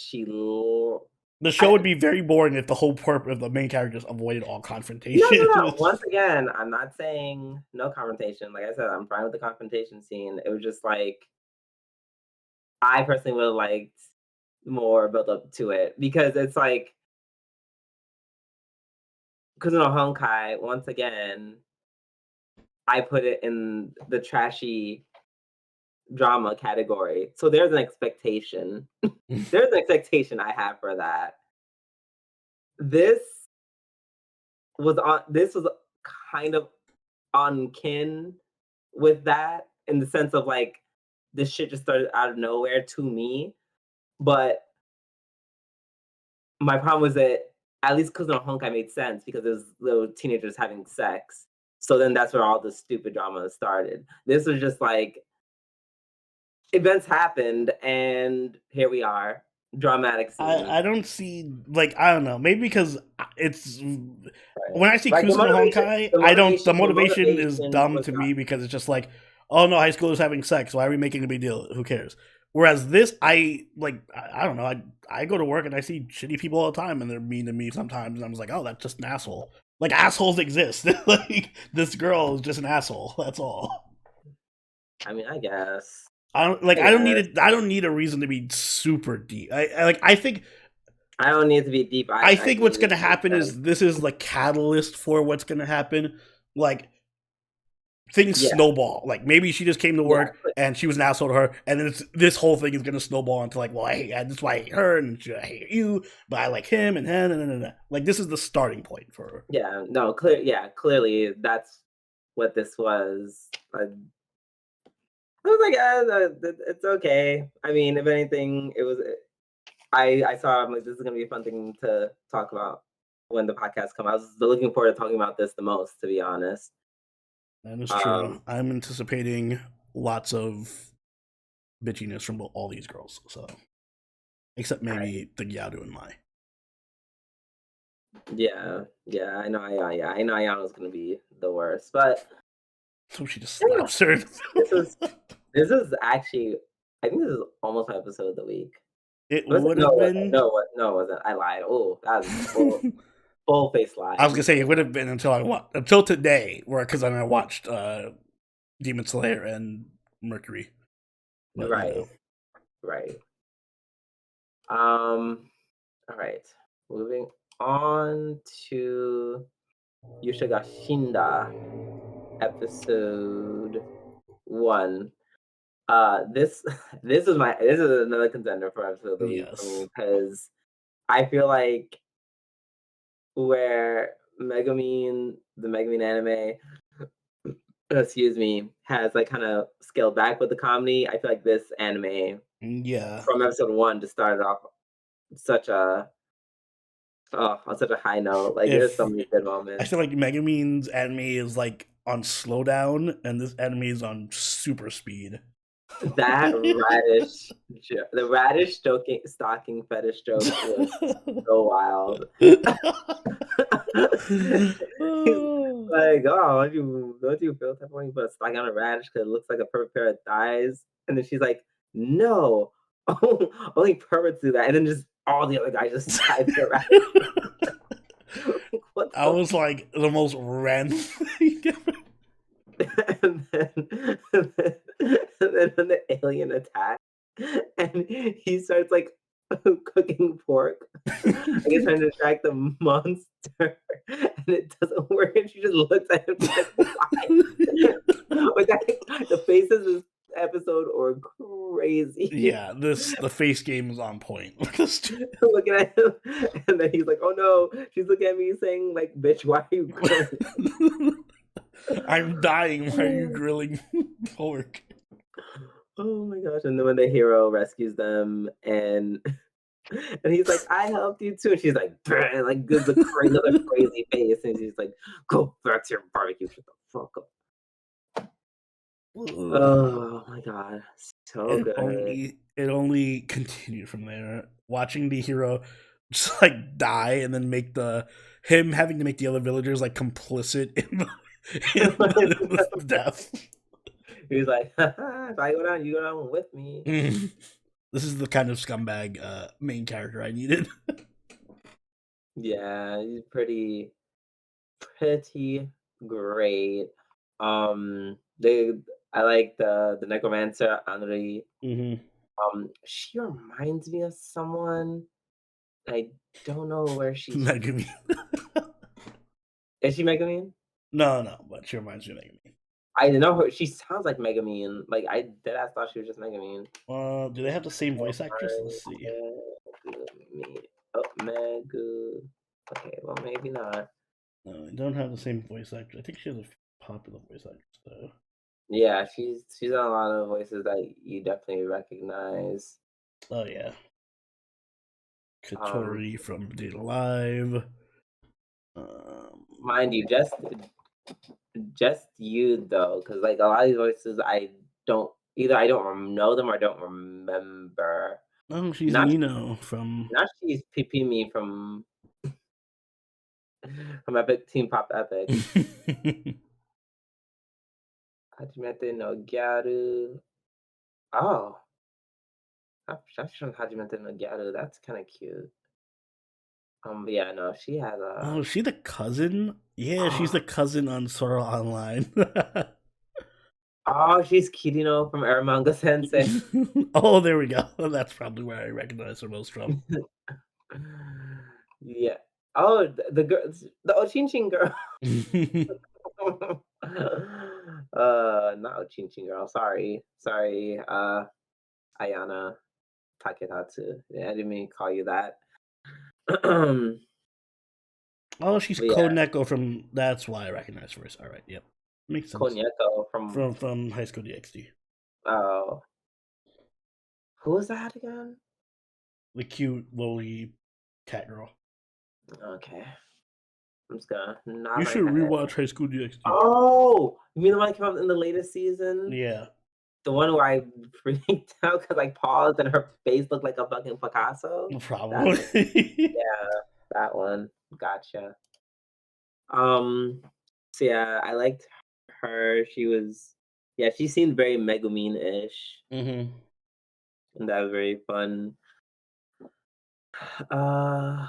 Speaker 2: The show
Speaker 1: I,
Speaker 2: would be very boring if the whole purpose of the main characters avoided all
Speaker 1: no,
Speaker 2: confrontation.
Speaker 1: no, no. Once again, I'm not saying no confrontation. Like I said, I'm fine with the confrontation scene. It was just like I personally would have liked more build up to it because it's like because in a Honkai, once again, I put it in the trashy drama category. So there's an expectation. There's an expectation I have for that. This this was kind of on kin with that in the sense of like this shit just started out of nowhere to me. But my problem was that at least because of Honkai made sense because it was little teenagers having sex. So then that's where all the stupid drama started. This was just like events happened and here we are. Dramatic scene.
Speaker 2: I don't see like I don't know maybe because it's
Speaker 1: Right.
Speaker 2: when I see
Speaker 1: Like
Speaker 2: Kusuno Honkai I don't the
Speaker 1: the
Speaker 2: motivation is
Speaker 1: motivation
Speaker 2: dumb
Speaker 1: was
Speaker 2: to
Speaker 1: not
Speaker 2: me because it's just like oh no high schoolers having sex why are we making a big deal who cares whereas this I don't know I go to work and I see shitty people all the time and they're mean to me sometimes and I'm just like oh that's just an asshole like assholes exist like this girl is just an asshole that's all.
Speaker 1: I mean, I guess.
Speaker 2: I don't like.
Speaker 1: I
Speaker 2: I don't need
Speaker 1: guess.
Speaker 2: it. I don't need a reason to be super deep. I think.
Speaker 1: I don't need to be deep.
Speaker 2: I
Speaker 1: I
Speaker 2: think
Speaker 1: think
Speaker 2: what's
Speaker 1: it
Speaker 2: gonna
Speaker 1: just makes
Speaker 2: happen
Speaker 1: sense.
Speaker 2: is this is the catalyst for what's gonna happen. Like things
Speaker 1: Yeah,
Speaker 2: snowball. Like maybe she just came to
Speaker 1: yeah,
Speaker 2: work and she was an asshole to her, and then this whole thing is gonna snowball into like, well, that's why I hate her, and I hate you, but I like him, and like this is the starting point for her.
Speaker 1: yeah. No, clearly that's what this was. I was like, it's okay. I mean, if anything, it was. I saw. I'm like, this is gonna be a fun thing to talk about when the podcast comes. I was looking forward to talking about this the most, to be honest.
Speaker 2: That is true.
Speaker 1: Um,
Speaker 2: I'm anticipating lots of bitchiness from all these girls. So except
Speaker 1: right.
Speaker 2: maybe the Yaru and Mai.
Speaker 1: Yeah, yeah. I know. Yeah, I know. Ayano's gonna be the worst, but
Speaker 2: So she just
Speaker 1: yeah,
Speaker 2: slaps her.
Speaker 1: this is this is actually. I think this is almost my episode of the week.
Speaker 2: It
Speaker 1: Was it?
Speaker 2: would
Speaker 1: No,
Speaker 2: have
Speaker 1: it wasn't.
Speaker 2: been.
Speaker 1: No, it wasn't. I lied. Oh, that was full face lie.
Speaker 2: I was gonna say it would have been until today, where because I watched Demon Slayer and Mercury, but you
Speaker 1: Right,
Speaker 2: know,
Speaker 1: right. All right. Moving on to Yuusha ga Shinda, episode 1. This this is another contender for episode of the week for me
Speaker 2: yes,
Speaker 1: because I feel like where the Megumin anime, excuse me, has like kind of scaled back with the comedy. I feel like this anime
Speaker 2: yeah.
Speaker 1: from episode 1 just started off such a on such a high note. Like there's so
Speaker 2: If
Speaker 1: many good
Speaker 2: I
Speaker 1: moments.
Speaker 2: feel like Megumin's anime is like on slowdown, and this anime is on super speed.
Speaker 1: That radish, the radish stocking fetish joke was so wild. He's like, "Oh, don't you feel type of way you put a stocking on a radish because it looks like a perfect pair of thighs?" And then she's like, "No, only perverts do that." And then just all the other guys just type the radish. Like, what
Speaker 2: I
Speaker 1: the
Speaker 2: was like the most random thing ever.
Speaker 1: and then when the alien attacks and he starts like cooking pork, I guess trying to distract the monster, and it doesn't work, and she just looks at him like, "Why?" But that, the faces is
Speaker 2: Yeah, the face game is on point.
Speaker 1: Looking at him, and then he's like, "Oh no," she's looking at me saying, like, "Bitch, why are you grilling?"
Speaker 2: I'm dying. Why are you grilling pork?
Speaker 1: Oh my gosh! And then when the hero rescues them, and and he's like, "I helped you too," and she's like, "Bruh," and like gives another crazy face, and she's like, "Go back to your barbecue, shut the fuck up."
Speaker 2: Ugh.
Speaker 1: Oh my god, so good.
Speaker 2: It only continued from there. Watching the hero just like die and then make the him having to make the other villagers like complicit in the death.
Speaker 1: He's like, "If I go down, you go down with me."
Speaker 2: This is the kind of scumbag main character I needed.
Speaker 1: Yeah, he's pretty great. They I like the necromancer Henri.
Speaker 2: Hmm.
Speaker 1: She reminds me of someone. I don't know where she's
Speaker 2: Megami.
Speaker 1: is she Megumin?
Speaker 2: No, but she reminds me of Megami.
Speaker 1: I know her. She sounds like Megumin. Like I did. I thought she was just Megumin.
Speaker 2: Do they have the same voice actress? Let's see.
Speaker 1: Megumi. Oh, Megu. Okay, well maybe not.
Speaker 2: No, they don't have the same voice actor. I think she has a popular voice actress though.
Speaker 1: Yeah, she's done a lot of voices that you definitely recognize.
Speaker 2: Oh yeah,
Speaker 1: Um,
Speaker 2: Katori from Date Alive.
Speaker 1: Mind you, just you though, because like a lot of these voices, I don't know them or I don't remember.
Speaker 2: Oh, she's
Speaker 1: Not
Speaker 2: Nino from.
Speaker 1: not she's Pipimi from Epic Team Pop Epic. Hajimete no Gyaru. Oh, that's from Hajimete no Gyaru. That's kind of cute. But yeah, no, she has
Speaker 2: Oh,
Speaker 1: a.
Speaker 2: is she the cousin? Yeah, she's
Speaker 1: Oh,
Speaker 2: the cousin on Sword Art Online.
Speaker 1: oh, she's Kirino from Ermanga Sensei.
Speaker 2: Oh, there we go. That's probably where I recognize her most from.
Speaker 1: Yeah. Oh, the girl, the Ochinchin girl. Not Ochinchin girl. Sorry. Ayana Taketatsu. Yeah, I didn't mean to call you that. But
Speaker 2: Oh, she's
Speaker 1: yeah,
Speaker 2: Koneko from. That's why I recognize her voice. All right, yep, makes sense.
Speaker 1: Konyeko from.
Speaker 2: From High School DxD.
Speaker 1: Oh, who was that again?
Speaker 2: The cute, lowly cat girl.
Speaker 1: Okay, I'm just gonna
Speaker 2: You
Speaker 1: nod my
Speaker 2: should
Speaker 1: head.
Speaker 2: rewatch High School DxD.
Speaker 1: Oh, you mean the one that came out in the latest season?
Speaker 2: Yeah,
Speaker 1: The one where I freaked out because I paused and her face looked like a fucking Picasso? That one.
Speaker 2: probably.
Speaker 1: Yeah, that one. Gotcha. Um, so yeah, I liked her. Yeah, she seemed very Megumin-ish,
Speaker 2: Hmm.
Speaker 1: and that was very fun. Uh,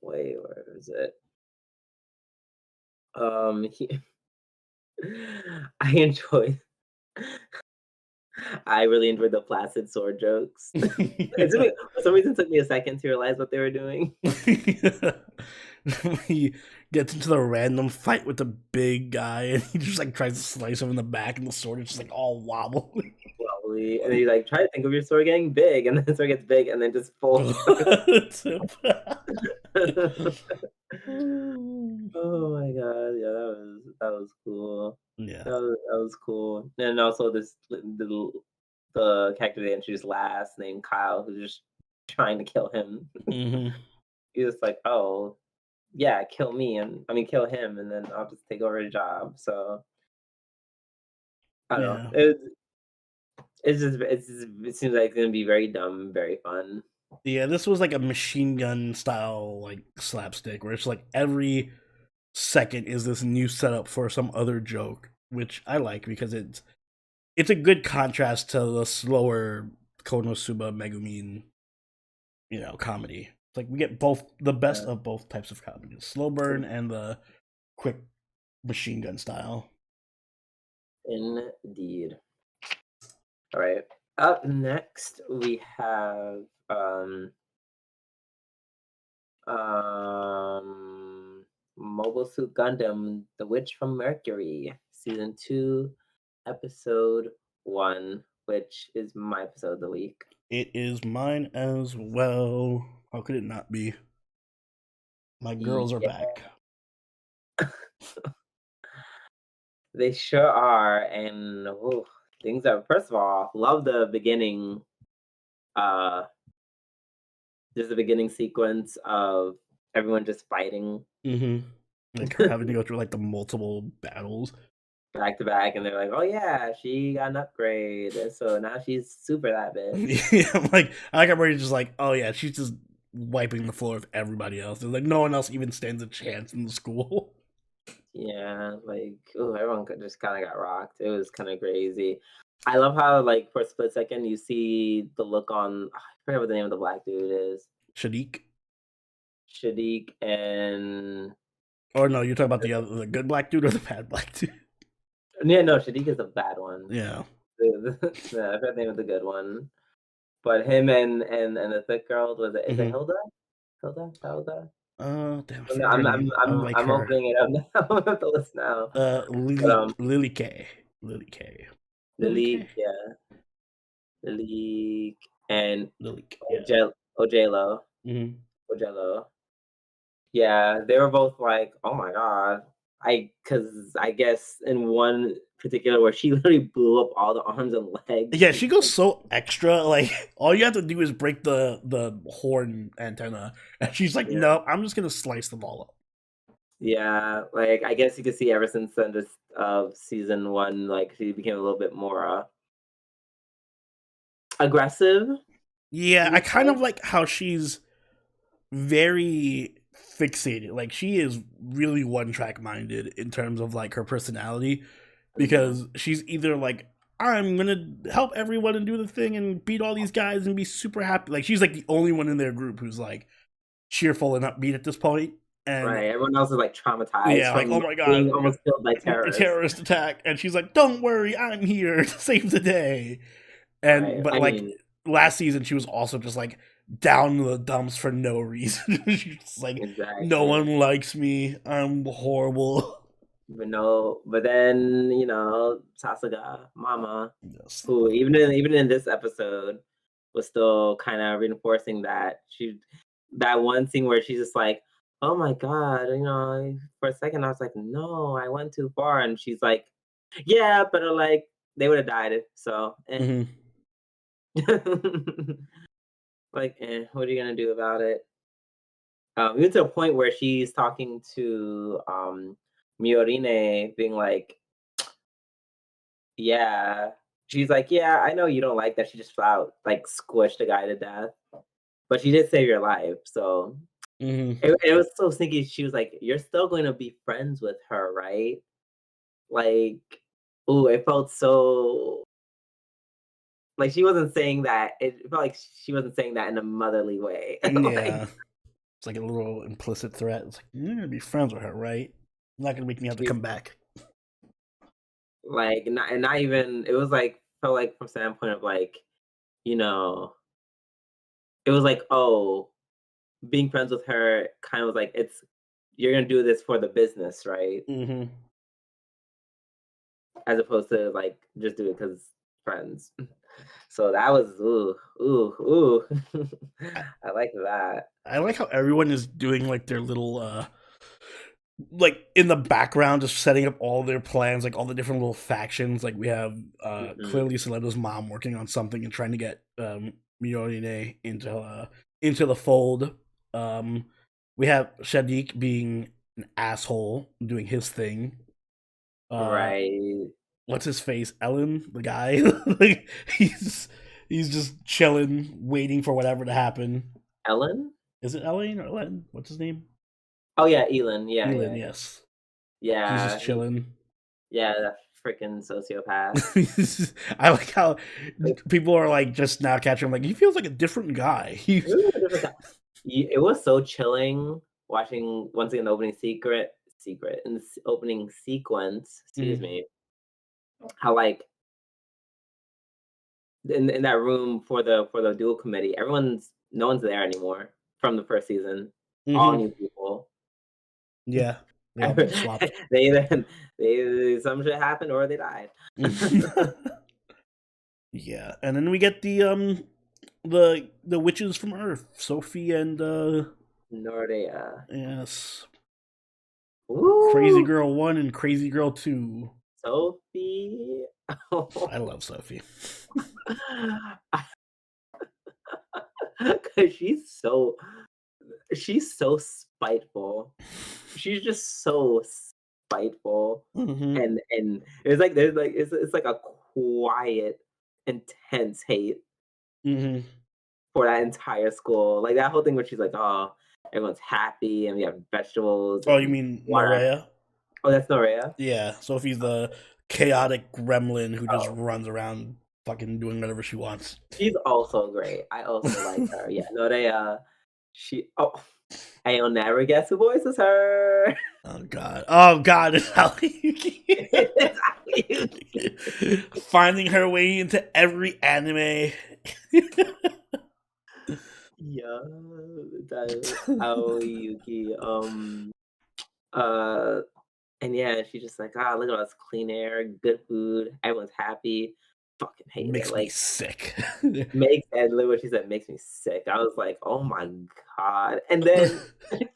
Speaker 1: wait, where is it? He I enjoyed I really enjoyed the placid sword jokes. For some reason, it took me a second to realize what they were doing.
Speaker 2: He gets into the random fight with the big guy, and he just like tries to slice him in the back, and the sword is just like all wobbly.
Speaker 1: Slowly, and he's like, "Try to think of your sword getting big," and then the sword gets big, and then just folds. Oh my god, yeah, that was cool.
Speaker 2: Yeah.
Speaker 1: That was cool. And also the character they introduced last named Kyle, who's just trying to kill him.
Speaker 2: Hmm.
Speaker 1: He's just like, "Oh, yeah, kill me, and I mean kill him, and then I'll just take over his job." So I don't know.
Speaker 2: Yeah.
Speaker 1: It seems like it's gonna be very dumb, very fun.
Speaker 2: Yeah, this was like a machine gun style like slapstick where it's like every second is this new setup for some other joke, which I like because it's a good contrast to the slower Konosuba Megumin, comedy. It's like we get both the best
Speaker 1: Yeah,
Speaker 2: of both types of comedy. The slow burn and the quick machine gun style.
Speaker 1: indeed. All right. Up next, we have Mobile Suit Gundam: The Witch from Mercury, season 2, episode 1, which is my episode of the week.
Speaker 2: It is mine as well. How could it not be? My girls are
Speaker 1: Yeah,
Speaker 2: back.
Speaker 1: they sure are, and ooh, things are. First of all, love the beginning. Uh, there's the beginning sequence of everyone just fighting
Speaker 2: Mm-hmm. Like her having to go through like the multiple battles.
Speaker 1: back to back, and they're like, "Oh yeah, she got an upgrade, and so now she's super that bitch."
Speaker 2: Yeah, I like everybody just like, oh yeah, she's just wiping the floor with everybody else. There's like no one else even stands a chance in the school.
Speaker 1: Yeah, like ooh, everyone just kind of got rocked. It was kind of crazy. I love how like for a split second you see the look on. I forget what the name of the black dude is.
Speaker 2: Shadiq.
Speaker 1: Shadiq and
Speaker 2: Or no, you're talking about the good black dude or the bad black dude?
Speaker 1: yeah, no, Shadiq is a bad one.
Speaker 2: Yeah.
Speaker 1: I forgot the name of the good one. But him and the thick girl was it? Is it
Speaker 2: Mm-hmm.
Speaker 1: Hilda? Hilda?
Speaker 2: Damn, I
Speaker 1: No,
Speaker 2: forgot her name. I like
Speaker 1: I'm
Speaker 2: her.
Speaker 1: opening it up now. I'm at the list now. But
Speaker 2: Lily K. Lily K. Lily
Speaker 1: Lily,
Speaker 2: K.
Speaker 1: yeah, Lily and
Speaker 2: Lily K. Yeah.
Speaker 1: Ojelo,
Speaker 2: Mm-hmm.
Speaker 1: Ojelo. Yeah, they were both like, oh my god. Cause I guess in one particular where she literally blew up all the arms and legs.
Speaker 2: Yeah, she goes so extra. Like all you have to do is break the horn antenna, and she's like,
Speaker 1: Yeah.
Speaker 2: "No, I'm just gonna slice them all up."
Speaker 1: Yeah, like I guess you could see ever since then just season one, like she became a little bit more aggressive,
Speaker 2: Yeah,
Speaker 1: you
Speaker 2: I
Speaker 1: could
Speaker 2: kind
Speaker 1: say.
Speaker 2: of like how she's very fixated. Like she is really one track minded in terms of like her personality,
Speaker 1: Hmm.
Speaker 2: because she's either like, I'm gonna help everyone and do the thing and beat all these guys and be super happy. Like she's like the only one in their group who's like cheerful and upbeat at this point. And
Speaker 1: Right. Everyone else is like traumatized
Speaker 2: yeah, like,
Speaker 1: from
Speaker 2: oh my god,
Speaker 1: being almost killed by
Speaker 2: a
Speaker 1: terrorists.
Speaker 2: terrorist attack, and she's like, "Don't worry, I'm here to save the day." And
Speaker 1: Right.
Speaker 2: but
Speaker 1: I
Speaker 2: like
Speaker 1: mean,
Speaker 2: last season, she was also just like down in the dumps for no reason. She's just like, "No
Speaker 1: exactly.
Speaker 2: one likes me. I'm horrible."
Speaker 1: But no, but then, Sasuga, Mama,
Speaker 2: Yes.
Speaker 1: who even in this episode was still kind of reinforcing that one scene where she's just like, "Oh my god," for a second I was like, "No, I went too far," and she's like, "Yeah, but like they would have died, so eh."
Speaker 2: Hmm.
Speaker 1: Like, what are you gonna do about it? Even to a point where she's talking to Miorine, being like, yeah. She's like, "Yeah, I know you don't like that she just flat like, squished a guy to death, but she did save your life." So,
Speaker 2: Hmm.
Speaker 1: it was so sneaky. She was like, "You're still going to be friends with her, right?" Like, ooh, it felt so like she wasn't saying that it felt like she wasn't saying that in a motherly way. Like,
Speaker 2: Yeah, it's like a little implicit threat. It's like, you're gonna be friends with her, right? You're not gonna make me have to
Speaker 1: she's
Speaker 2: come back.
Speaker 1: like, not even it was like felt like from standpoint of like, you know, it was like, "Oh, being friends with her kind of was like, it's you're gonna do this for the business, right?
Speaker 2: Hmm.
Speaker 1: As opposed to like just do it because friends." So that was ooh. I like that.
Speaker 2: I like how everyone is doing like their little like in the background just setting up all their plans, like all the different little factions. Like we have
Speaker 1: Hmm.
Speaker 2: clearly Solendo's mom working on something and trying to get Miorine into the fold. Um we have Shadiq being an asshole doing his thing. Uh
Speaker 1: Right.
Speaker 2: what's his face? Ellen, the guy. Like he's just chilling, waiting for whatever to happen.
Speaker 1: Ellen?
Speaker 2: Is it Ellen or Ellen? What's his name?
Speaker 1: Oh yeah, Elon. Yeah,
Speaker 2: Elin,
Speaker 1: yeah.
Speaker 2: yes. He's just
Speaker 1: Yeah.
Speaker 2: chilling.
Speaker 1: Yeah, that freaking sociopath.
Speaker 2: I like how people are like just now catching him. Like he feels like a different guy. He's
Speaker 1: Really a different guy. It was so chilling watching once again the secret in the opening sequence, excuse
Speaker 2: Mhm,
Speaker 1: me, how like in that room for the dual committee, no one's there anymore from the first season. All
Speaker 2: mhm.
Speaker 1: new people.
Speaker 2: Yeah, they all been
Speaker 1: they
Speaker 2: swapped.
Speaker 1: either some shit happened or they died.
Speaker 2: Yeah, and then we get the witches from Earth, Sophie and
Speaker 1: Nordea.
Speaker 2: yes, Crazy
Speaker 1: Woo!
Speaker 2: Girl 1 and Crazy Girl 2.
Speaker 1: Sophie.
Speaker 2: I love Sophie.
Speaker 1: Cause she's so spiteful. She's just so spiteful.
Speaker 2: Mm-hmm.
Speaker 1: And it's like there's like it's like a quiet, intense hate
Speaker 2: Mm-hmm.
Speaker 1: for that entire school. Like that whole thing where she's like, "Oh, everyone's happy and we have vegetables
Speaker 2: Oh, you
Speaker 1: and
Speaker 2: mean
Speaker 1: water."
Speaker 2: Norea?
Speaker 1: Oh, that's Norea?
Speaker 2: Yeah, Sophie's the chaotic gremlin who just
Speaker 1: Oh,
Speaker 2: runs around fucking doing whatever she wants.
Speaker 1: she's also great. I also like her. Yeah, Norea, she oh, I'll never guess who voices her.
Speaker 2: Oh god. Oh god, it's Aliyuki.
Speaker 1: It's Ayuki.
Speaker 2: Finding her way into every anime.
Speaker 1: Yeah, that Aoyuki. Uh, and yeah, she's just like, ah, look at all this clean air, good food, everyone's happy. Fucking hate it.
Speaker 2: Makes me
Speaker 1: Like
Speaker 2: sick.
Speaker 1: makes and literally what she said makes me sick. I was like, oh my god. And then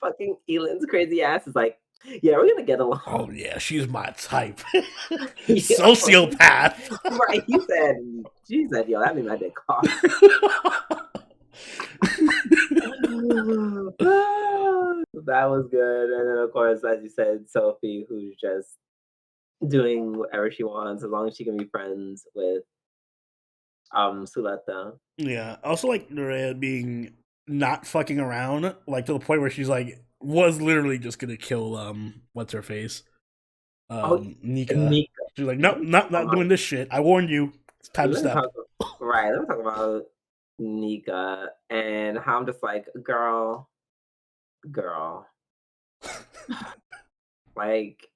Speaker 1: fucking Elan's crazy ass is like, yeah, we're gonna get along.
Speaker 2: Oh yeah, she's my type.
Speaker 1: Yo,
Speaker 2: Sociopath.
Speaker 1: right? She said, yo, that made my dick hard. That was good. And then of course, as you said, Sophie, who's just doing whatever she wants as long as she can be friends with Suleta.
Speaker 2: Yeah. Also like Nerea being not fucking around, like to the point where she's like was literally just gonna kill what's her face?
Speaker 1: Oh,
Speaker 2: Nika.
Speaker 1: Nika.
Speaker 2: She's like, nope, not
Speaker 1: Uh,
Speaker 2: doing this shit. I warned you. It's time to
Speaker 1: let me
Speaker 2: step.
Speaker 1: talk right, let me talk about Nika and how I'm just like, girl. Like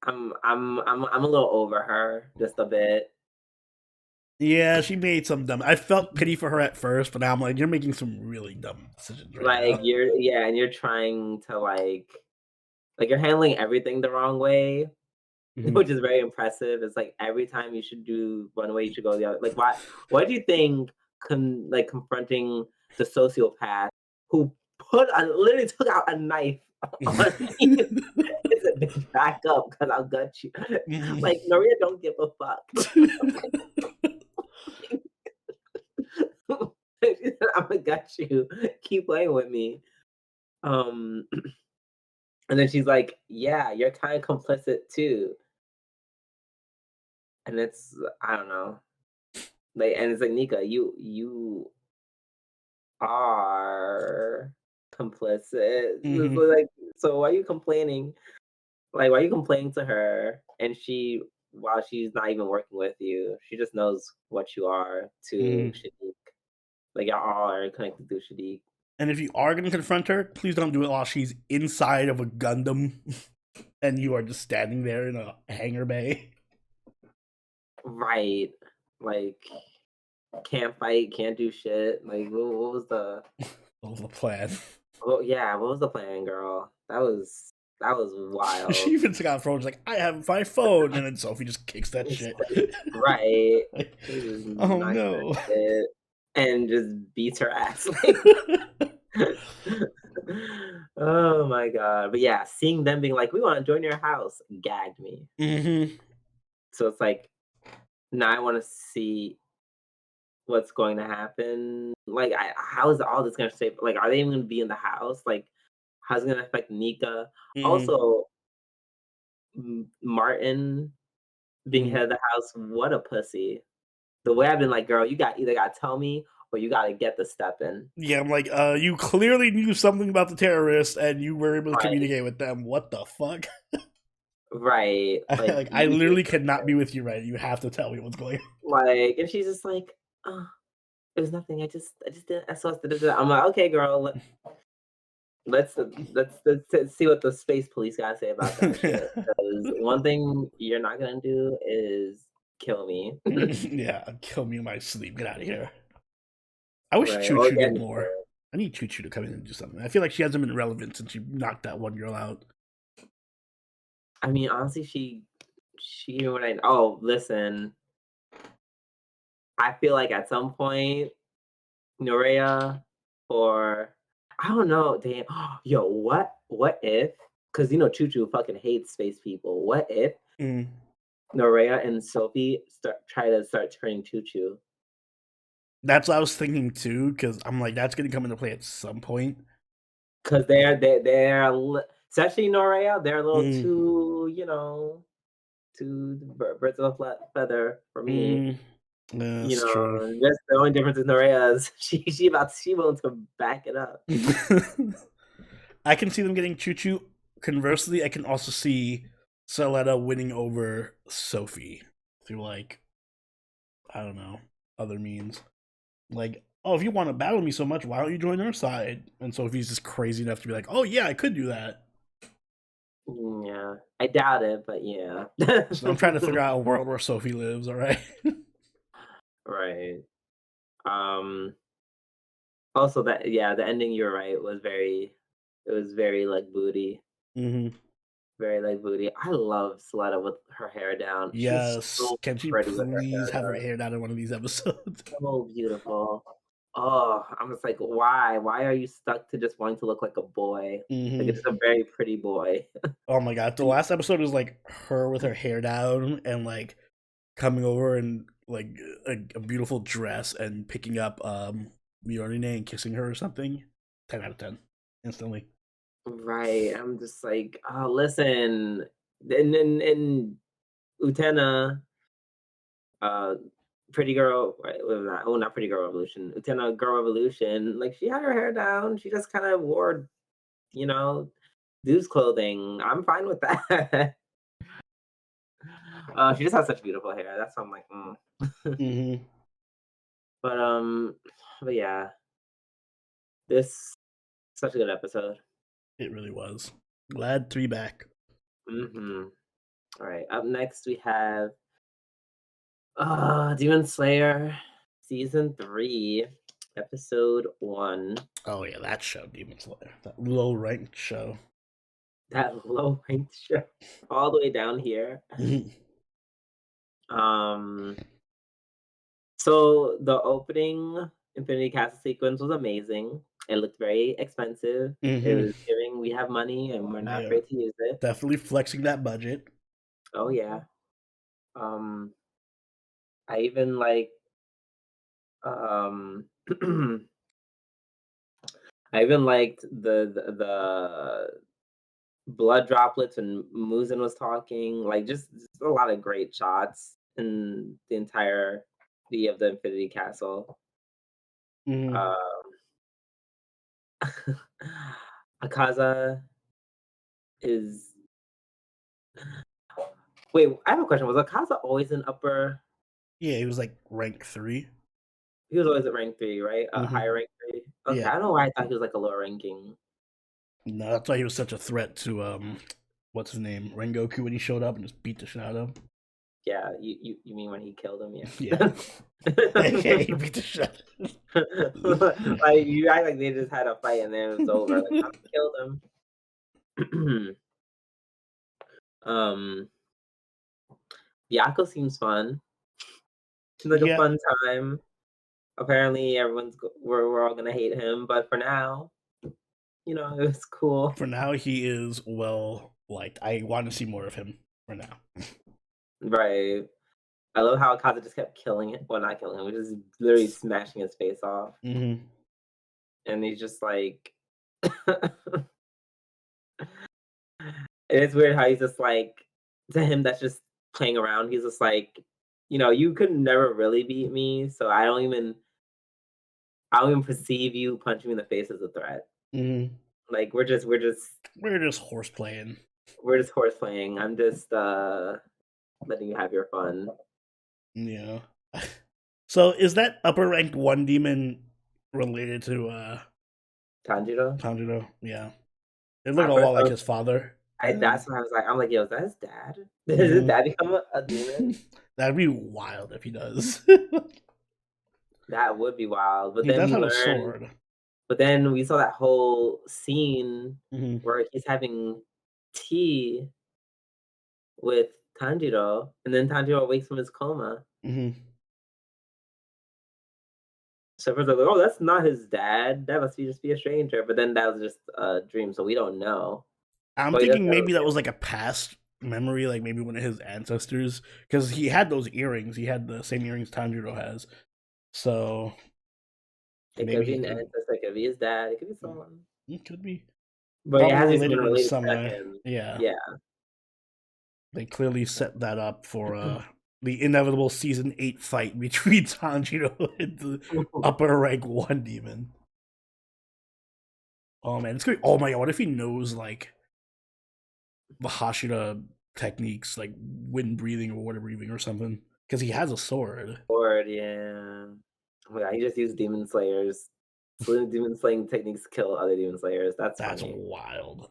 Speaker 1: I'm a little over her just a bit.
Speaker 2: Yeah, she made some dumb. I felt pity for her at first, but now I'm like, you're making some really dumb decisions right
Speaker 1: Like
Speaker 2: now.
Speaker 1: yeah, and you're trying to like you're handling everything the wrong way,
Speaker 2: Mhm.
Speaker 1: which is very impressive. It's like every time you should do one way, you should go the other. Like why do you think confronting the sociopath who literally took out a knife on me is a big back up because I'll gut you.
Speaker 2: Mhm.
Speaker 1: Like Maria don't give a fuck. She said, I'm gonna gut you. Keep playing with me. Um, and then she's like, "Yeah, you're kind of complicit too." And it's I don't know. Like, and it's like Nika, you are complicit. It's
Speaker 2: Mhm.
Speaker 1: like, so why are you complaining? Like, why are you complaining to her? And while she's not even working with you, she just knows what you are to
Speaker 2: Mhm.
Speaker 1: Shadiq. Like, y'all all are connected to Shadiq.
Speaker 2: And if you are going to confront her, please don't do it while she's inside of a Gundam and you are just standing there in a hangar bay.
Speaker 1: Right. Like, can't fight, can't do shit. Like, what was the?
Speaker 2: What was the plan?
Speaker 1: Well, yeah, what was the plan, girl? That was
Speaker 2: She
Speaker 1: wild.
Speaker 2: even took out phone. She's like, I have my phone. And then Sophie just kicks that
Speaker 1: It's
Speaker 2: shit.
Speaker 1: like, right.
Speaker 2: Like,
Speaker 1: She just
Speaker 2: oh
Speaker 1: knocks that
Speaker 2: no.
Speaker 1: shit and just beats her ass. Like, oh my god. But yeah, seeing them being like, "We want to join your house," gagged me.
Speaker 2: Hmm.
Speaker 1: So it's like now I want to see what's going to happen. Like, how is all this going to shape? Like, are they even going to be in the house? Like, how's it going to affect Nika?
Speaker 2: Hmm.
Speaker 1: Also, Martin being
Speaker 2: Hmm.
Speaker 1: head of the house, what a pussy. The way I've been like, girl, you got either got to tell me or you got to get the step in.
Speaker 2: Yeah, I'm like, you clearly knew something about the terrorists and you were able to
Speaker 1: Right,
Speaker 2: communicate with them. What the fuck?
Speaker 1: right. Like,
Speaker 2: Like, I
Speaker 1: you did
Speaker 2: literally cannot be with you right. You have to tell me what's going on.
Speaker 1: like, and she's just like, oh, it was nothing. I just did. I saw. I'm like, okay, girl. Let's see what the space police gotta say about that shit. Because one thing you're not gonna do is kill me,
Speaker 2: Yeah, kill me in my sleep. Get out of here. I wish
Speaker 1: right?
Speaker 2: Choo
Speaker 1: Or
Speaker 2: Choo
Speaker 1: get
Speaker 2: did
Speaker 1: me
Speaker 2: more.
Speaker 1: killed.
Speaker 2: I need Choo Choo to come in and do something. I feel like she hasn't been relevant since she knocked that one girl out.
Speaker 1: I mean, honestly, she when I oh listen, I feel like at some point, Norea or I don't know, damn. Yo, what if? Because Choo Choo fucking hates space people. What if
Speaker 2: Mm.
Speaker 1: Norea and Sophie try to start turning Choo Choo?
Speaker 2: That's what I was thinking too, because I'm like, that's gonna come into play at some point.
Speaker 1: Because especially Norea, they're a little
Speaker 2: Mm.
Speaker 1: too, too birds of a feather for me.
Speaker 2: Mm. That's true.
Speaker 1: Just the only difference is Norea is she willing to back it up.
Speaker 2: I can see them getting Choo Choo. Conversely, I can also see Saletta winning over Sophie through like, I don't know, other means. Like, oh, if you want to battle me so much, why don't you join our side? And Sophie's just crazy enough to be like, oh yeah, I could do that.
Speaker 1: Yeah, I doubt it, but yeah.
Speaker 2: So I'm trying to figure out a world where Sophie lives. All right.
Speaker 1: Right. Um, Also the ending, you're right, it was very like booty,
Speaker 2: Hmm.
Speaker 1: very like booty. I love Saletta with her hair down. She's
Speaker 2: Yes.
Speaker 1: so
Speaker 2: Can she
Speaker 1: pretty with her
Speaker 2: please
Speaker 1: hair
Speaker 2: have her
Speaker 1: down.
Speaker 2: hair down in one of these episodes?
Speaker 1: So beautiful. Oh, I'm just like, why? Why are you stuck to just wanting to look like a boy? Like
Speaker 2: Hmm.
Speaker 1: it's a very pretty boy.
Speaker 2: Oh my god, the last episode is like her with her hair down and like coming over in like a beautiful dress and picking up Miorine and kissing her or something. 10 out of 10 instantly.
Speaker 1: Right. I'm just like, oh, listen. And Utena, uh, Pretty Girl, right? Well, not Pretty Girl Revolution. Utena Girl Revolution. Like she had her hair down. She just kind of wore, you know, dude's clothing. I'm fine with that. She just has such beautiful hair. That's why I'm like,
Speaker 2: Hmm.
Speaker 1: but but yeah, this such a good episode.
Speaker 2: It really was. Glad to be back.
Speaker 1: hmm All right. Up next we have Demon Slayer season 3, episode 1.
Speaker 2: Oh yeah, that show, Demon Slayer, that low ranked show.
Speaker 1: That low ranked show all the way down here.
Speaker 2: Hmm.
Speaker 1: Um so the opening Infinity Castle sequence was amazing. It looked very expensive. It
Speaker 2: Hmm.
Speaker 1: was giving we have money and we're not
Speaker 2: Yeah,
Speaker 1: afraid to use it.
Speaker 2: definitely flexing that budget.
Speaker 1: Oh yeah. Um I even like um I even liked the blood droplets when Muzan was talking, like just a lot of great shots in the entirety of the Infinity Castle.
Speaker 2: Hmm.
Speaker 1: Uh, Akaza is wait, I have a question. Was Akaza always an upper?
Speaker 2: Yeah, he was like rank 3.
Speaker 1: He was always at rank 3, right?
Speaker 2: Hmm.
Speaker 1: Higher rank 3. Okay,
Speaker 2: Yeah,
Speaker 1: I don't know why I thought he was like a lower ranking.
Speaker 2: no, that's why he was such a threat to what's his name, Rengoku, when he showed up and just beat the shit out of him.
Speaker 1: Yeah, you mean when he killed him?
Speaker 2: Yeah.
Speaker 1: Yeah.
Speaker 2: Yeah, he beat the shit.
Speaker 1: Like you act like they just had a fight and then it was over. Like I killed him. um, Yako seems fun. Seems like a
Speaker 2: Yeah,
Speaker 1: fun time. Apparently, we're all gonna hate him, but for now, it was cool.
Speaker 2: for now he is well liked. I want to see more of him for now.
Speaker 1: Right. I love how Akaza just kept killing it. Well, not killing him, just literally smashing his face off,
Speaker 2: Hmm.
Speaker 1: and he's just like. It's weird how he's just like to him that's just playing around. He's just like, you could never really beat me, so I don't even perceive you punching me in the face as a threat.
Speaker 2: Hmm.
Speaker 1: Like
Speaker 2: We're just horse playing.
Speaker 1: we're just horse playing. I'm just letting you have your fun.
Speaker 2: Yeah. So is that upper ranked one demon related to
Speaker 1: Tanjiro.
Speaker 2: Tanjiro? Yeah. It looked
Speaker 1: At
Speaker 2: a
Speaker 1: first
Speaker 2: lot like his father.
Speaker 1: that's when I was like, I'm like, yo, is that his dad? Did his
Speaker 2: Mhm.
Speaker 1: dad become a demon?
Speaker 2: That'd be wild if he does.
Speaker 1: That would be wild. But
Speaker 2: He
Speaker 1: then
Speaker 2: does
Speaker 1: we
Speaker 2: have a
Speaker 1: learned
Speaker 2: sword.
Speaker 1: but then we saw that whole scene
Speaker 2: Hmm.
Speaker 1: where he's having tea with Tanjiro, and then Tanjiro wakes from his coma.
Speaker 2: Hmm.
Speaker 1: So first I was like, oh, that's not his dad. That must be just be a stranger. But then that was just a dream, so we don't know.
Speaker 2: I'm
Speaker 1: But he does
Speaker 2: thinking
Speaker 1: have
Speaker 2: maybe that was like a past memory, like maybe one of his ancestors, because he had those earrings. He had the same earrings Tanjiro has. So
Speaker 1: it
Speaker 2: maybe
Speaker 1: could be an ancestor, it could be his dad, it could be someone.
Speaker 2: it could be
Speaker 1: But it
Speaker 2: probably
Speaker 1: hasn't even been
Speaker 2: related in
Speaker 1: released
Speaker 2: some
Speaker 1: to
Speaker 2: way.
Speaker 1: him.
Speaker 2: Yeah,
Speaker 1: Yeah.
Speaker 2: they clearly set that up for the inevitable season 8 fight between Tanjiro and the upper rank 1 demon. Oh man, it's gonna be, oh my god, what if he knows like the Hashira techniques, like wind breathing or water breathing or something? Because he has a sword.
Speaker 1: Sword, yeah. Oh my god, he just used demon slayers. So demon slaying techniques kill other demon slayers. That's
Speaker 2: That's
Speaker 1: funny.
Speaker 2: wild.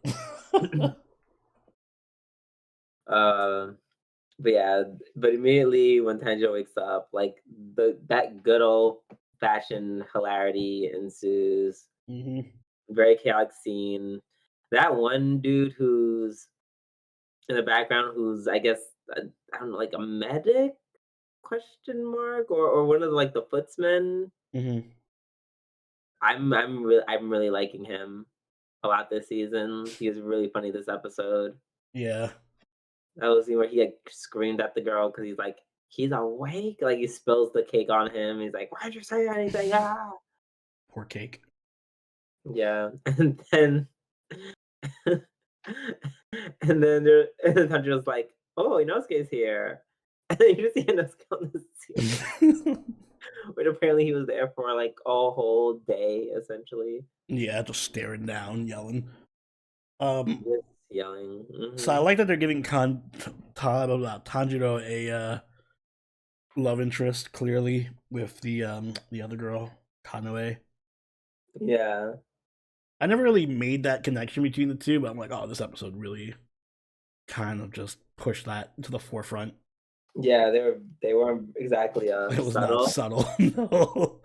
Speaker 1: Um but yeah, but immediately when Tanjiro wakes up, like that good old fashioned hilarity ensues.
Speaker 2: hmm
Speaker 1: Very chaotic scene. That one dude who's in the background, who's I guess I don't know, like a medic question mark or one of the, like the footsmen.
Speaker 2: hmm
Speaker 1: I'm really liking him a lot this season. He was really funny this episode.
Speaker 2: Yeah.
Speaker 1: That was the scene where he like screamed at the girl because he's like, he's awake. Like he spills the cake on him. He's like, why'd you say anything? Ah.
Speaker 2: Poor cake.
Speaker 1: Yeah. And then and then there and then Tanjiro's like, oh, Inosuke's here. And then you just see Inosuke on the scene. But apparently he was there for like a whole day, essentially.
Speaker 2: Yeah, just staring down, yelling. Um,
Speaker 1: Just yelling.
Speaker 2: so I like that they're giving Tanjiro a love interest, clearly, with the other girl, Kanoe.
Speaker 1: Yeah.
Speaker 2: I never really made that connection between the two, but I'm like, oh, this episode really kind of just pushed that to the forefront.
Speaker 1: Yeah, they weren't exactly
Speaker 2: It was not
Speaker 1: subtle.
Speaker 2: subtle, no.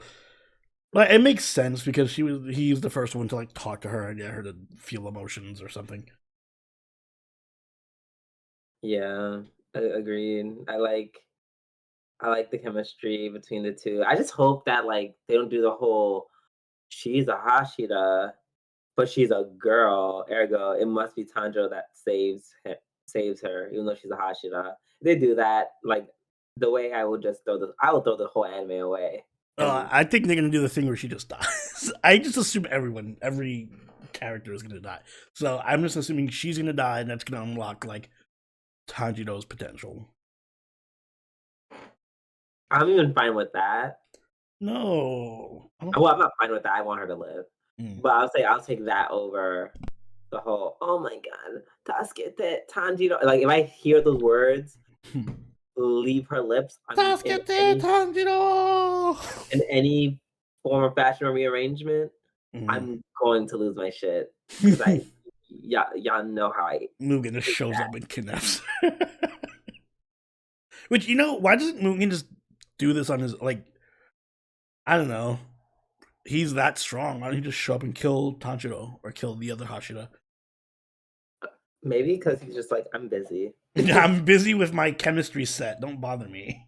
Speaker 2: But it makes sense because he's the first one to like talk to her and get her to feel emotions or something.
Speaker 1: Yeah, agreed. I like the chemistry between the two. I just hope that like they don't do the whole she's a Hashira, but she's a girl. Ergo, it must be Tanjiro that saves her, even though she's a Hashira. If they do that, like the way I would just I would throw the whole anime away. And
Speaker 2: I think they're gonna do the thing where she just dies. I just assume every character is gonna die. So I'm just assuming she's gonna die, and that's gonna unlock like Tanjiro's potential.
Speaker 1: I'm even fine with that.
Speaker 2: No,
Speaker 1: Well, I'm not fine with that. I want her to live.
Speaker 2: Mm.
Speaker 1: But I'll take that over the whole, oh my god, Tasukete, Tanjiro. Like if I hear those words leave her lips
Speaker 2: Tanjiro.
Speaker 1: in any form or fashion or rearrangement,
Speaker 2: Mm.
Speaker 1: I'm going to lose my shit. Because y'all know how I
Speaker 2: Mugen just shows up and kidnaps. Which, why doesn't Mugen just do this on his, like, I don't know. He's that strong. Why don't he just show up and kill Tanjiro or kill the other Hashira?
Speaker 1: Maybe because he's just like, I'm busy.
Speaker 2: I'm busy with my chemistry set. Don't bother me.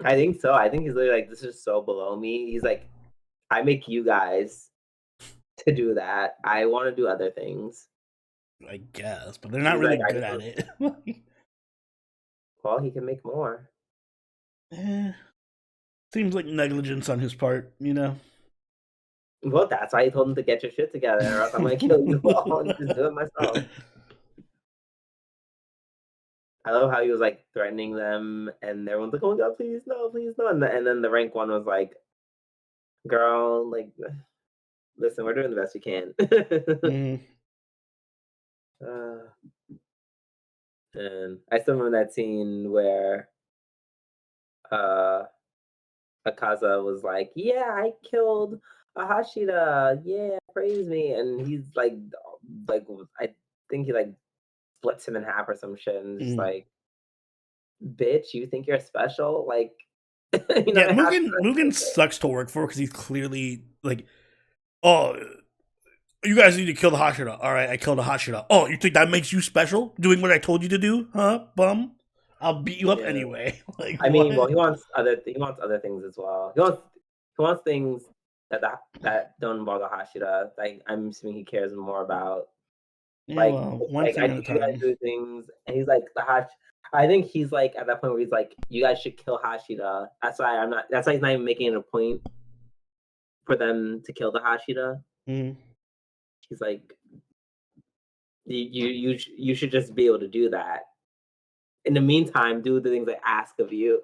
Speaker 1: I think so. I think he's literally like, this is so below me. He's like, I make you guys to do that. I want to do other things.
Speaker 2: I guess, but they're not really good at it.
Speaker 1: Well, he can make more.
Speaker 2: Seems like negligence on his part,
Speaker 1: Well, that's why I told him to get your shit together, or else I'm gonna kill you all and just do it myself. I love how he was like threatening them, and everyone's like, "Oh my god, please no, please no!" And then the rank one was like, "Girl, like, listen, we're doing the best we can." And I still remember that scene where Akaza was like, "Yeah, I killed a Hashira. Yeah, praise me." And he's like, I think he like splits him in half or some shit, and just like, "Bitch, you think you're special?" Like,
Speaker 2: yeah, Mugen sucks to work for because he's clearly like, oh, you guys need to kill the Hashira. All right, I killed the Hashira. Oh, you think that makes you special? Doing what I told you to do, huh, bum? I'll beat you up anyway. Like,
Speaker 1: I mean, well, he wants other things as well. He wants things that don't involve the Hashira. Like I'm assuming he cares more about.
Speaker 2: Yeah,
Speaker 1: Like
Speaker 2: well, one
Speaker 1: like,
Speaker 2: thing
Speaker 1: "I
Speaker 2: at a
Speaker 1: see you guys
Speaker 2: time.
Speaker 1: do things," and he's like, "The Hash." I think he's, like, at that point where he's like, "You guys should kill Hashira." That's why he's not even making it a point for them to kill the Hashira.
Speaker 2: Mhm.
Speaker 1: He's like, You should just be able to do that. In the meantime, do the things I ask of you."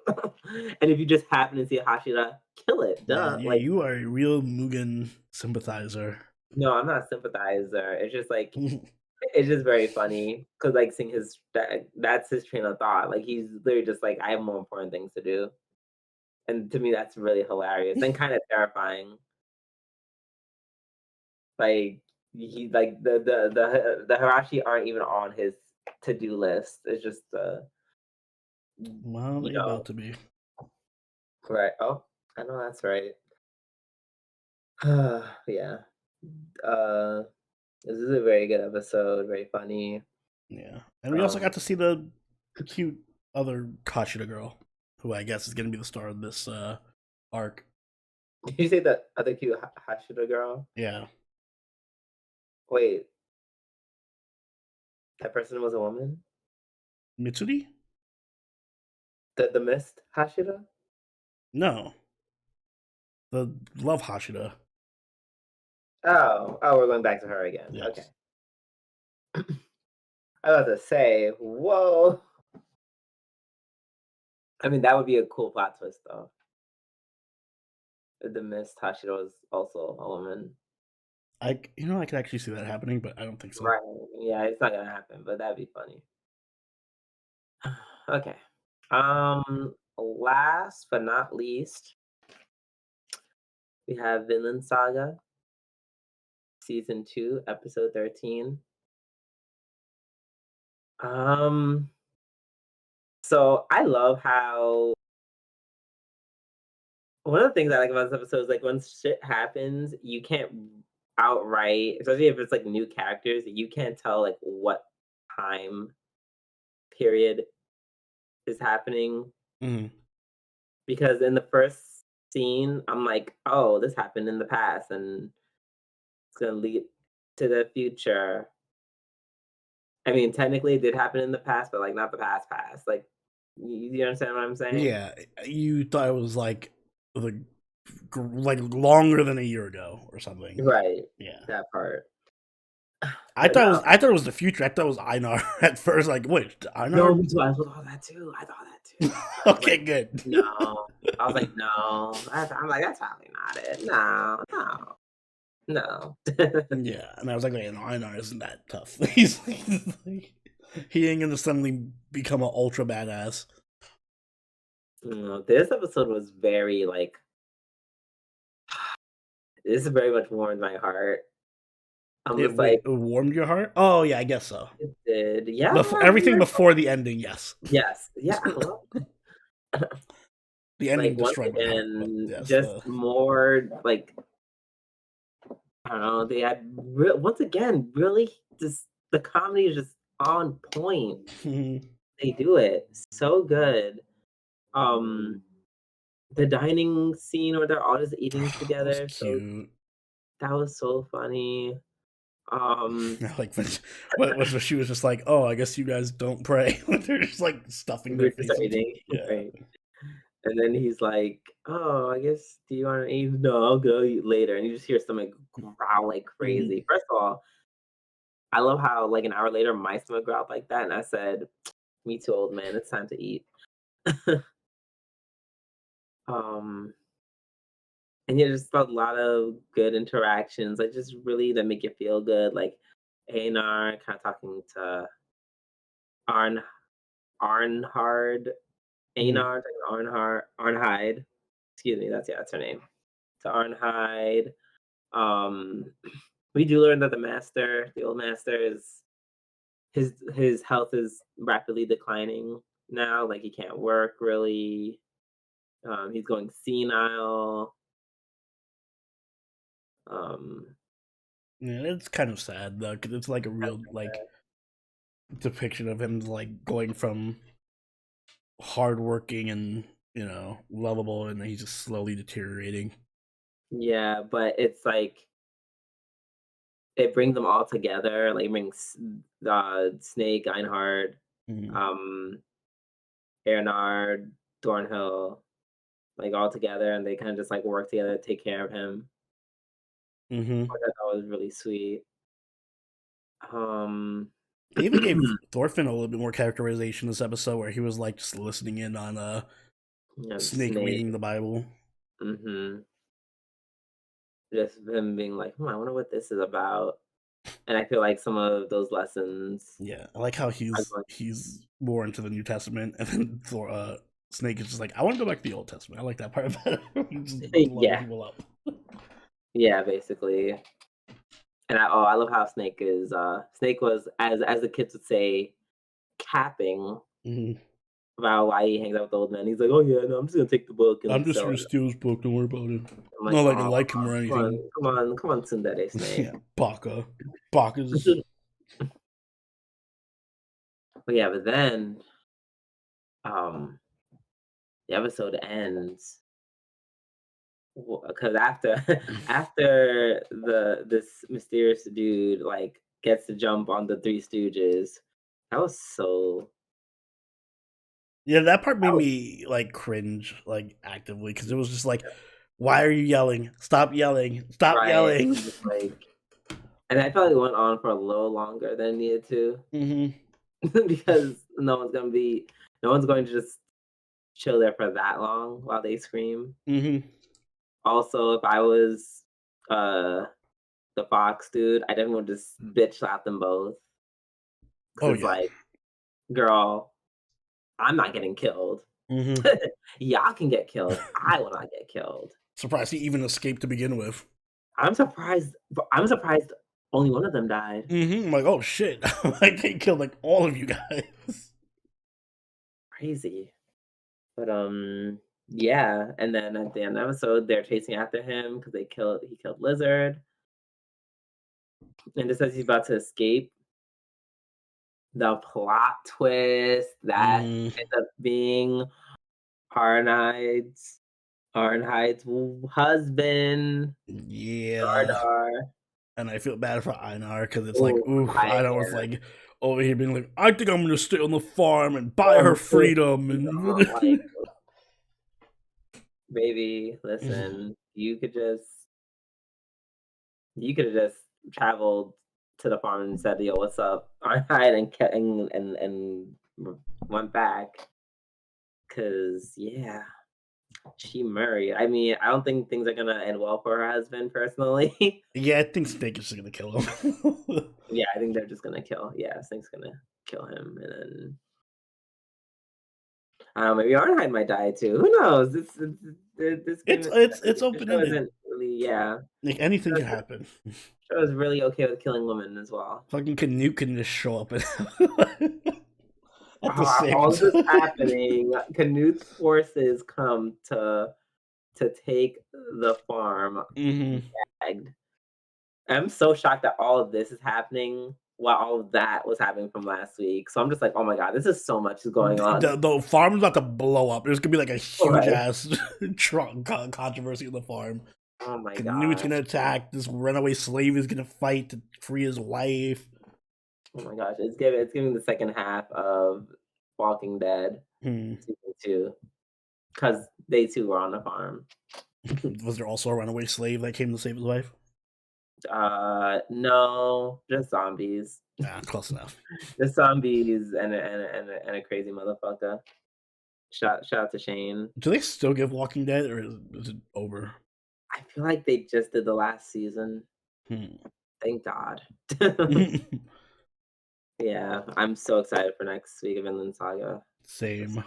Speaker 1: And if you just happen to see a Hashira, kill it,
Speaker 2: Man,
Speaker 1: duh,
Speaker 2: you
Speaker 1: like,
Speaker 2: you are a real Mugen sympathizer.
Speaker 1: no, I'm not a sympathizer, it's just, like, it's just very funny because like, seeing that's his train of thought, like, he's literally just like, "I have more important things to do," and to me, that's really hilarious and kinda terrifying. Like, he like, the Hirashi aren't even on his to-do list, it's just,
Speaker 2: Well,
Speaker 1: you
Speaker 2: they
Speaker 1: know
Speaker 2: about to be.
Speaker 1: right, oh, I know that's right. Yeah, uh, this is a very good episode, very funny,
Speaker 2: Yeah, and we also
Speaker 1: um
Speaker 2: got to see the cute other Kashida girl, who I guess is gonna be the star of this arc.
Speaker 1: did you say the other cute Hashira girl?
Speaker 2: Yeah,
Speaker 1: Wait, that person was a woman?
Speaker 2: Mitsuri?
Speaker 1: The mist Hashira?
Speaker 2: No, the love Hashida.
Speaker 1: Oh, we're going back to her again. Okay.
Speaker 2: Yes.
Speaker 1: I was about to say, whoa. I mean, that would be a cool plot twist, though. If the mist Hashira was also a woman.
Speaker 2: I could actually see that happening, but I don't think so.
Speaker 1: Right. Yeah, it's not gonna happen, but that'd be funny. Okay. Last but not least, we have Vinland Saga, season 2, episode 13. Um, so I love how one of the things I like about this episode is like when shit happens, you can't outright, especially if it's like new characters, you can't tell like what time period is happening
Speaker 2: Mhm.
Speaker 1: because in the first scene, I'm like, oh, this happened in the past and it's gonna lead to the future. I mean, technically, it did happen in the past, but like not the past past. Like, you understand what I'm saying?
Speaker 2: Yeah, you thought it was the like longer than a year ago or something.
Speaker 1: Right,
Speaker 2: Yeah.
Speaker 1: that part.
Speaker 2: I
Speaker 1: But
Speaker 2: thought it
Speaker 1: no,
Speaker 2: was I thought it was the future. I thought it was Einar at first. Like, wait,
Speaker 1: no,
Speaker 2: Einar?
Speaker 1: me too. I thought that too. I thought that too. I was
Speaker 2: Okay,
Speaker 1: like,
Speaker 2: good.
Speaker 1: no. I was like, no. I'm like, that's probably not it. No, no, no.
Speaker 2: Yeah, and I was like, wait, no, Einar isn't that tough. He's he ain't gonna suddenly become an ultra badass.
Speaker 1: This episode was very like this very much warmed my heart. I'm just like,
Speaker 2: It warmed your heart? Oh yeah, I guess so.
Speaker 1: it did. Yeah,
Speaker 2: Before everything before the ending, yes.
Speaker 1: yes, yeah. Well,
Speaker 2: The
Speaker 1: like
Speaker 2: ending
Speaker 1: once
Speaker 2: destroyed my heart, but
Speaker 1: again,
Speaker 2: yes,
Speaker 1: just
Speaker 2: the
Speaker 1: more like I don't know. They had once again really just the comedy is just on point. They do it so good. Um, the dining scene where they're all just eating
Speaker 2: that was
Speaker 1: together, so
Speaker 2: cute.
Speaker 1: that was so funny. Um,
Speaker 2: Like when she was just like, "Oh, I guess you guys don't pray." They're just like stuffing
Speaker 1: we
Speaker 2: their
Speaker 1: were just
Speaker 2: faces.
Speaker 1: eating,
Speaker 2: Yeah.
Speaker 1: right? And then he's like, "Oh, I guess do you want to eat? No, I'll go eat later." And you just hear stomach growl like
Speaker 2: Mhm.
Speaker 1: crazy. First of all, I love how like an hour later my stomach growled like that, and I said, "Me too, old man. It's time to eat." um, and yeah, just a lot of good interactions, like just really that make you feel good. Like Einar kind of talking to Arn Arnhard,
Speaker 2: Mhm.
Speaker 1: Einar, Arnhide. Excuse me, that's her name. To Arnhide. Um, we do learn that the old master, is his health is rapidly declining now. Like he can't work really. He's going senile. Um,
Speaker 2: Yeah, it's kind of sad though, because it's like a real like depiction of him like going from hardworking and lovable, and then he's just slowly deteriorating.
Speaker 1: Yeah, but it's like it brings them all together, like, it brings, Snake, Einhard,
Speaker 2: Mhm.
Speaker 1: um, Bernard, Thornhill, like, all together, and they kinda just, like, work together to take care of him,
Speaker 2: Mhm.
Speaker 1: which I thought was really sweet. Um,
Speaker 2: They even gave Thorfinn a little bit more characterization this episode where he was, like, just listening in on,
Speaker 1: yeah,
Speaker 2: Snake
Speaker 1: Snake,
Speaker 2: reading the Bible.
Speaker 1: mhm, just him being like, "Hmm, I wonder what this is about," and I feel like some of those lessons
Speaker 2: Yeah, I like how
Speaker 1: are
Speaker 2: he's
Speaker 1: going
Speaker 2: he's more into the New Testament, and then Snake is just like, "I wanna go back to the Old Testament." I like that part better. He's just blowing
Speaker 1: yeah,
Speaker 2: people up.
Speaker 1: yeah, basically. And I love how Snake was, as the kids would say, capping
Speaker 2: Mhm.
Speaker 1: about why he hangs out with old men. He's like, "Oh, yeah, no, I'm just gonna take the book
Speaker 2: "I'm
Speaker 1: and
Speaker 2: just
Speaker 1: sell
Speaker 2: gonna
Speaker 1: it."
Speaker 2: steal his book, don't worry about it."
Speaker 1: I'm like,
Speaker 2: Not like I
Speaker 1: "Oh,
Speaker 2: like him or
Speaker 1: come on,
Speaker 2: anything.
Speaker 1: come on, come on, tsundere Snake."
Speaker 2: Yeah, Baka. Baka's
Speaker 1: But yeah, but then, um, the episode ends because after after this mysterious dude, like, gets to jump on the Three Stooges, that was so
Speaker 2: Yeah, that part
Speaker 1: that
Speaker 2: made
Speaker 1: was
Speaker 2: me, like, cringe, like, actively because it was just like, "Why are you yelling? Stop yelling. Stop
Speaker 1: right,
Speaker 2: yelling."
Speaker 1: I'm just like and I felt like it went on for a little longer than it needed to
Speaker 2: Mhm.
Speaker 1: because no one's going to just chill there for that long while they scream.
Speaker 2: Mhm.
Speaker 1: Also, if I was, uh, the Fox dude, I definitely would just bitch slap them both because
Speaker 2: Oh,
Speaker 1: it's
Speaker 2: yeah.
Speaker 1: like, "Girl, I'm not getting killed.
Speaker 2: Mhm.
Speaker 1: Y'all can get killed. I will not get killed."
Speaker 2: Surprised he even escaped to begin with.
Speaker 1: I'm surprised only one of them died.
Speaker 2: Mhm, I'm like, "Oh, shit." Like, they killed, like, all of you guys.
Speaker 1: Crazy. But, yeah, and then at the end of the episode, they're chasing after him because he killed Lizard, and just as he's about to escape, the plot twist that
Speaker 2: Mhm.
Speaker 1: ends up being Arnide's husband,
Speaker 2: Yeah.
Speaker 1: Gardar.
Speaker 2: And I feel bad for Einar because it's
Speaker 1: Oh,
Speaker 2: like, ooh,
Speaker 1: I
Speaker 2: Einar was like over here being like, I think I'm gonna stay on the farm and buy her
Speaker 1: oh,
Speaker 2: freedom
Speaker 1: like,
Speaker 2: and
Speaker 1: baby, listen, you could have just traveled to the farm and said, "Yo, what's up?" Alright, and ke and went back. Cause yeah, she married. I mean, I don't think things are gonna end well for her husband personally.
Speaker 2: yeah, I think Snake is just gonna kill him.
Speaker 1: Yeah, I think they're just gonna Snake's gonna kill him, and then, maybe Arnheid might die too. Who knows? This game
Speaker 2: It's
Speaker 1: the
Speaker 2: open
Speaker 1: show
Speaker 2: ended.
Speaker 1: isn't really yeah.
Speaker 2: Like anything
Speaker 1: The
Speaker 2: can happen.
Speaker 1: show is really okay with killing women as well.
Speaker 2: Fucking Canute can just show up and at the
Speaker 1: Ah,
Speaker 2: same
Speaker 1: all this is
Speaker 2: time.
Speaker 1: happening. Canute's forces come to take the farm
Speaker 2: Hmm.
Speaker 1: bagged. I'm so shocked that all of this is happening while all of that was happening from last week. So I'm just like, "Oh my god, this is so much is going on."
Speaker 2: The farm's about to blow up. There's gonna be like a huge
Speaker 1: Right.
Speaker 2: ass controversy in the farm.
Speaker 1: Oh my
Speaker 2: Canute's
Speaker 1: gosh.
Speaker 2: gonna attack. This runaway slave is gonna fight to free his wife.
Speaker 1: Oh my gosh. It's giving the second half of Walking Dead
Speaker 2: Hmm.
Speaker 1: season 2 because they too were on the farm.
Speaker 2: Was there also a runaway slave that came to save his wife?
Speaker 1: No, just zombies.
Speaker 2: Ah, close enough.
Speaker 1: Just zombies and a crazy motherfucker. Shout out to Shane.
Speaker 2: Do they still give Walking Dead, or is it over?
Speaker 1: I feel like they just did the last season.
Speaker 2: Hmm.
Speaker 1: Thank God. Yeah, I'm so excited for next week of Vinland Saga. Just
Speaker 2: Same.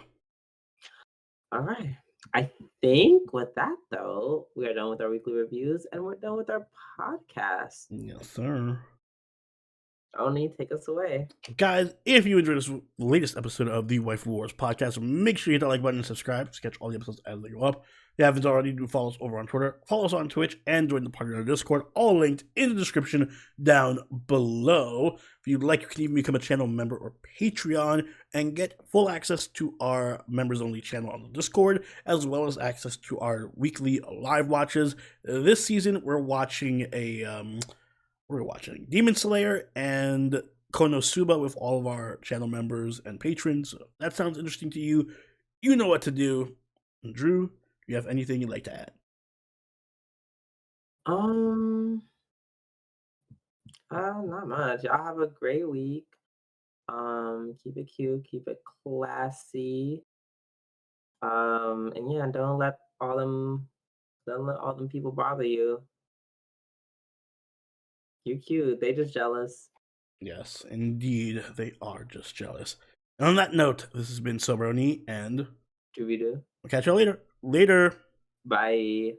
Speaker 1: all right. I think with that though, we are done with our weekly reviews and we're done with our podcast.
Speaker 2: Yes, sir.
Speaker 1: Oni, take us away.
Speaker 2: Guys, if you enjoyed this latest episode of the Waifu Wars podcast, make sure you hit that like button and subscribe to catch all the episodes as they go up. If you haven't already, do follow us over on Twitter, follow us on Twitch, and join the party on our Discord, all linked in the description down below. If you'd like, you can even become a channel member or Patreon and get full access to our members-only channel on the Discord, as well as access to our weekly live watches. This season, we're watching Demon Slayer and Konosuba with all of our channel members and patrons. So if that sounds interesting to you, you know what to do. And Drew, do you have anything you'd like to add?
Speaker 1: Not much. Y'all have a great week. Keep it cute, keep it classy. And yeah, don't let all them people bother you. You're cute. They just jealous.
Speaker 2: Yes, indeed, they are just jealous. And on that note, this has been Soberoni, and
Speaker 1: Dooby doo.
Speaker 2: we'll catch y'all later. Later.
Speaker 1: Bye.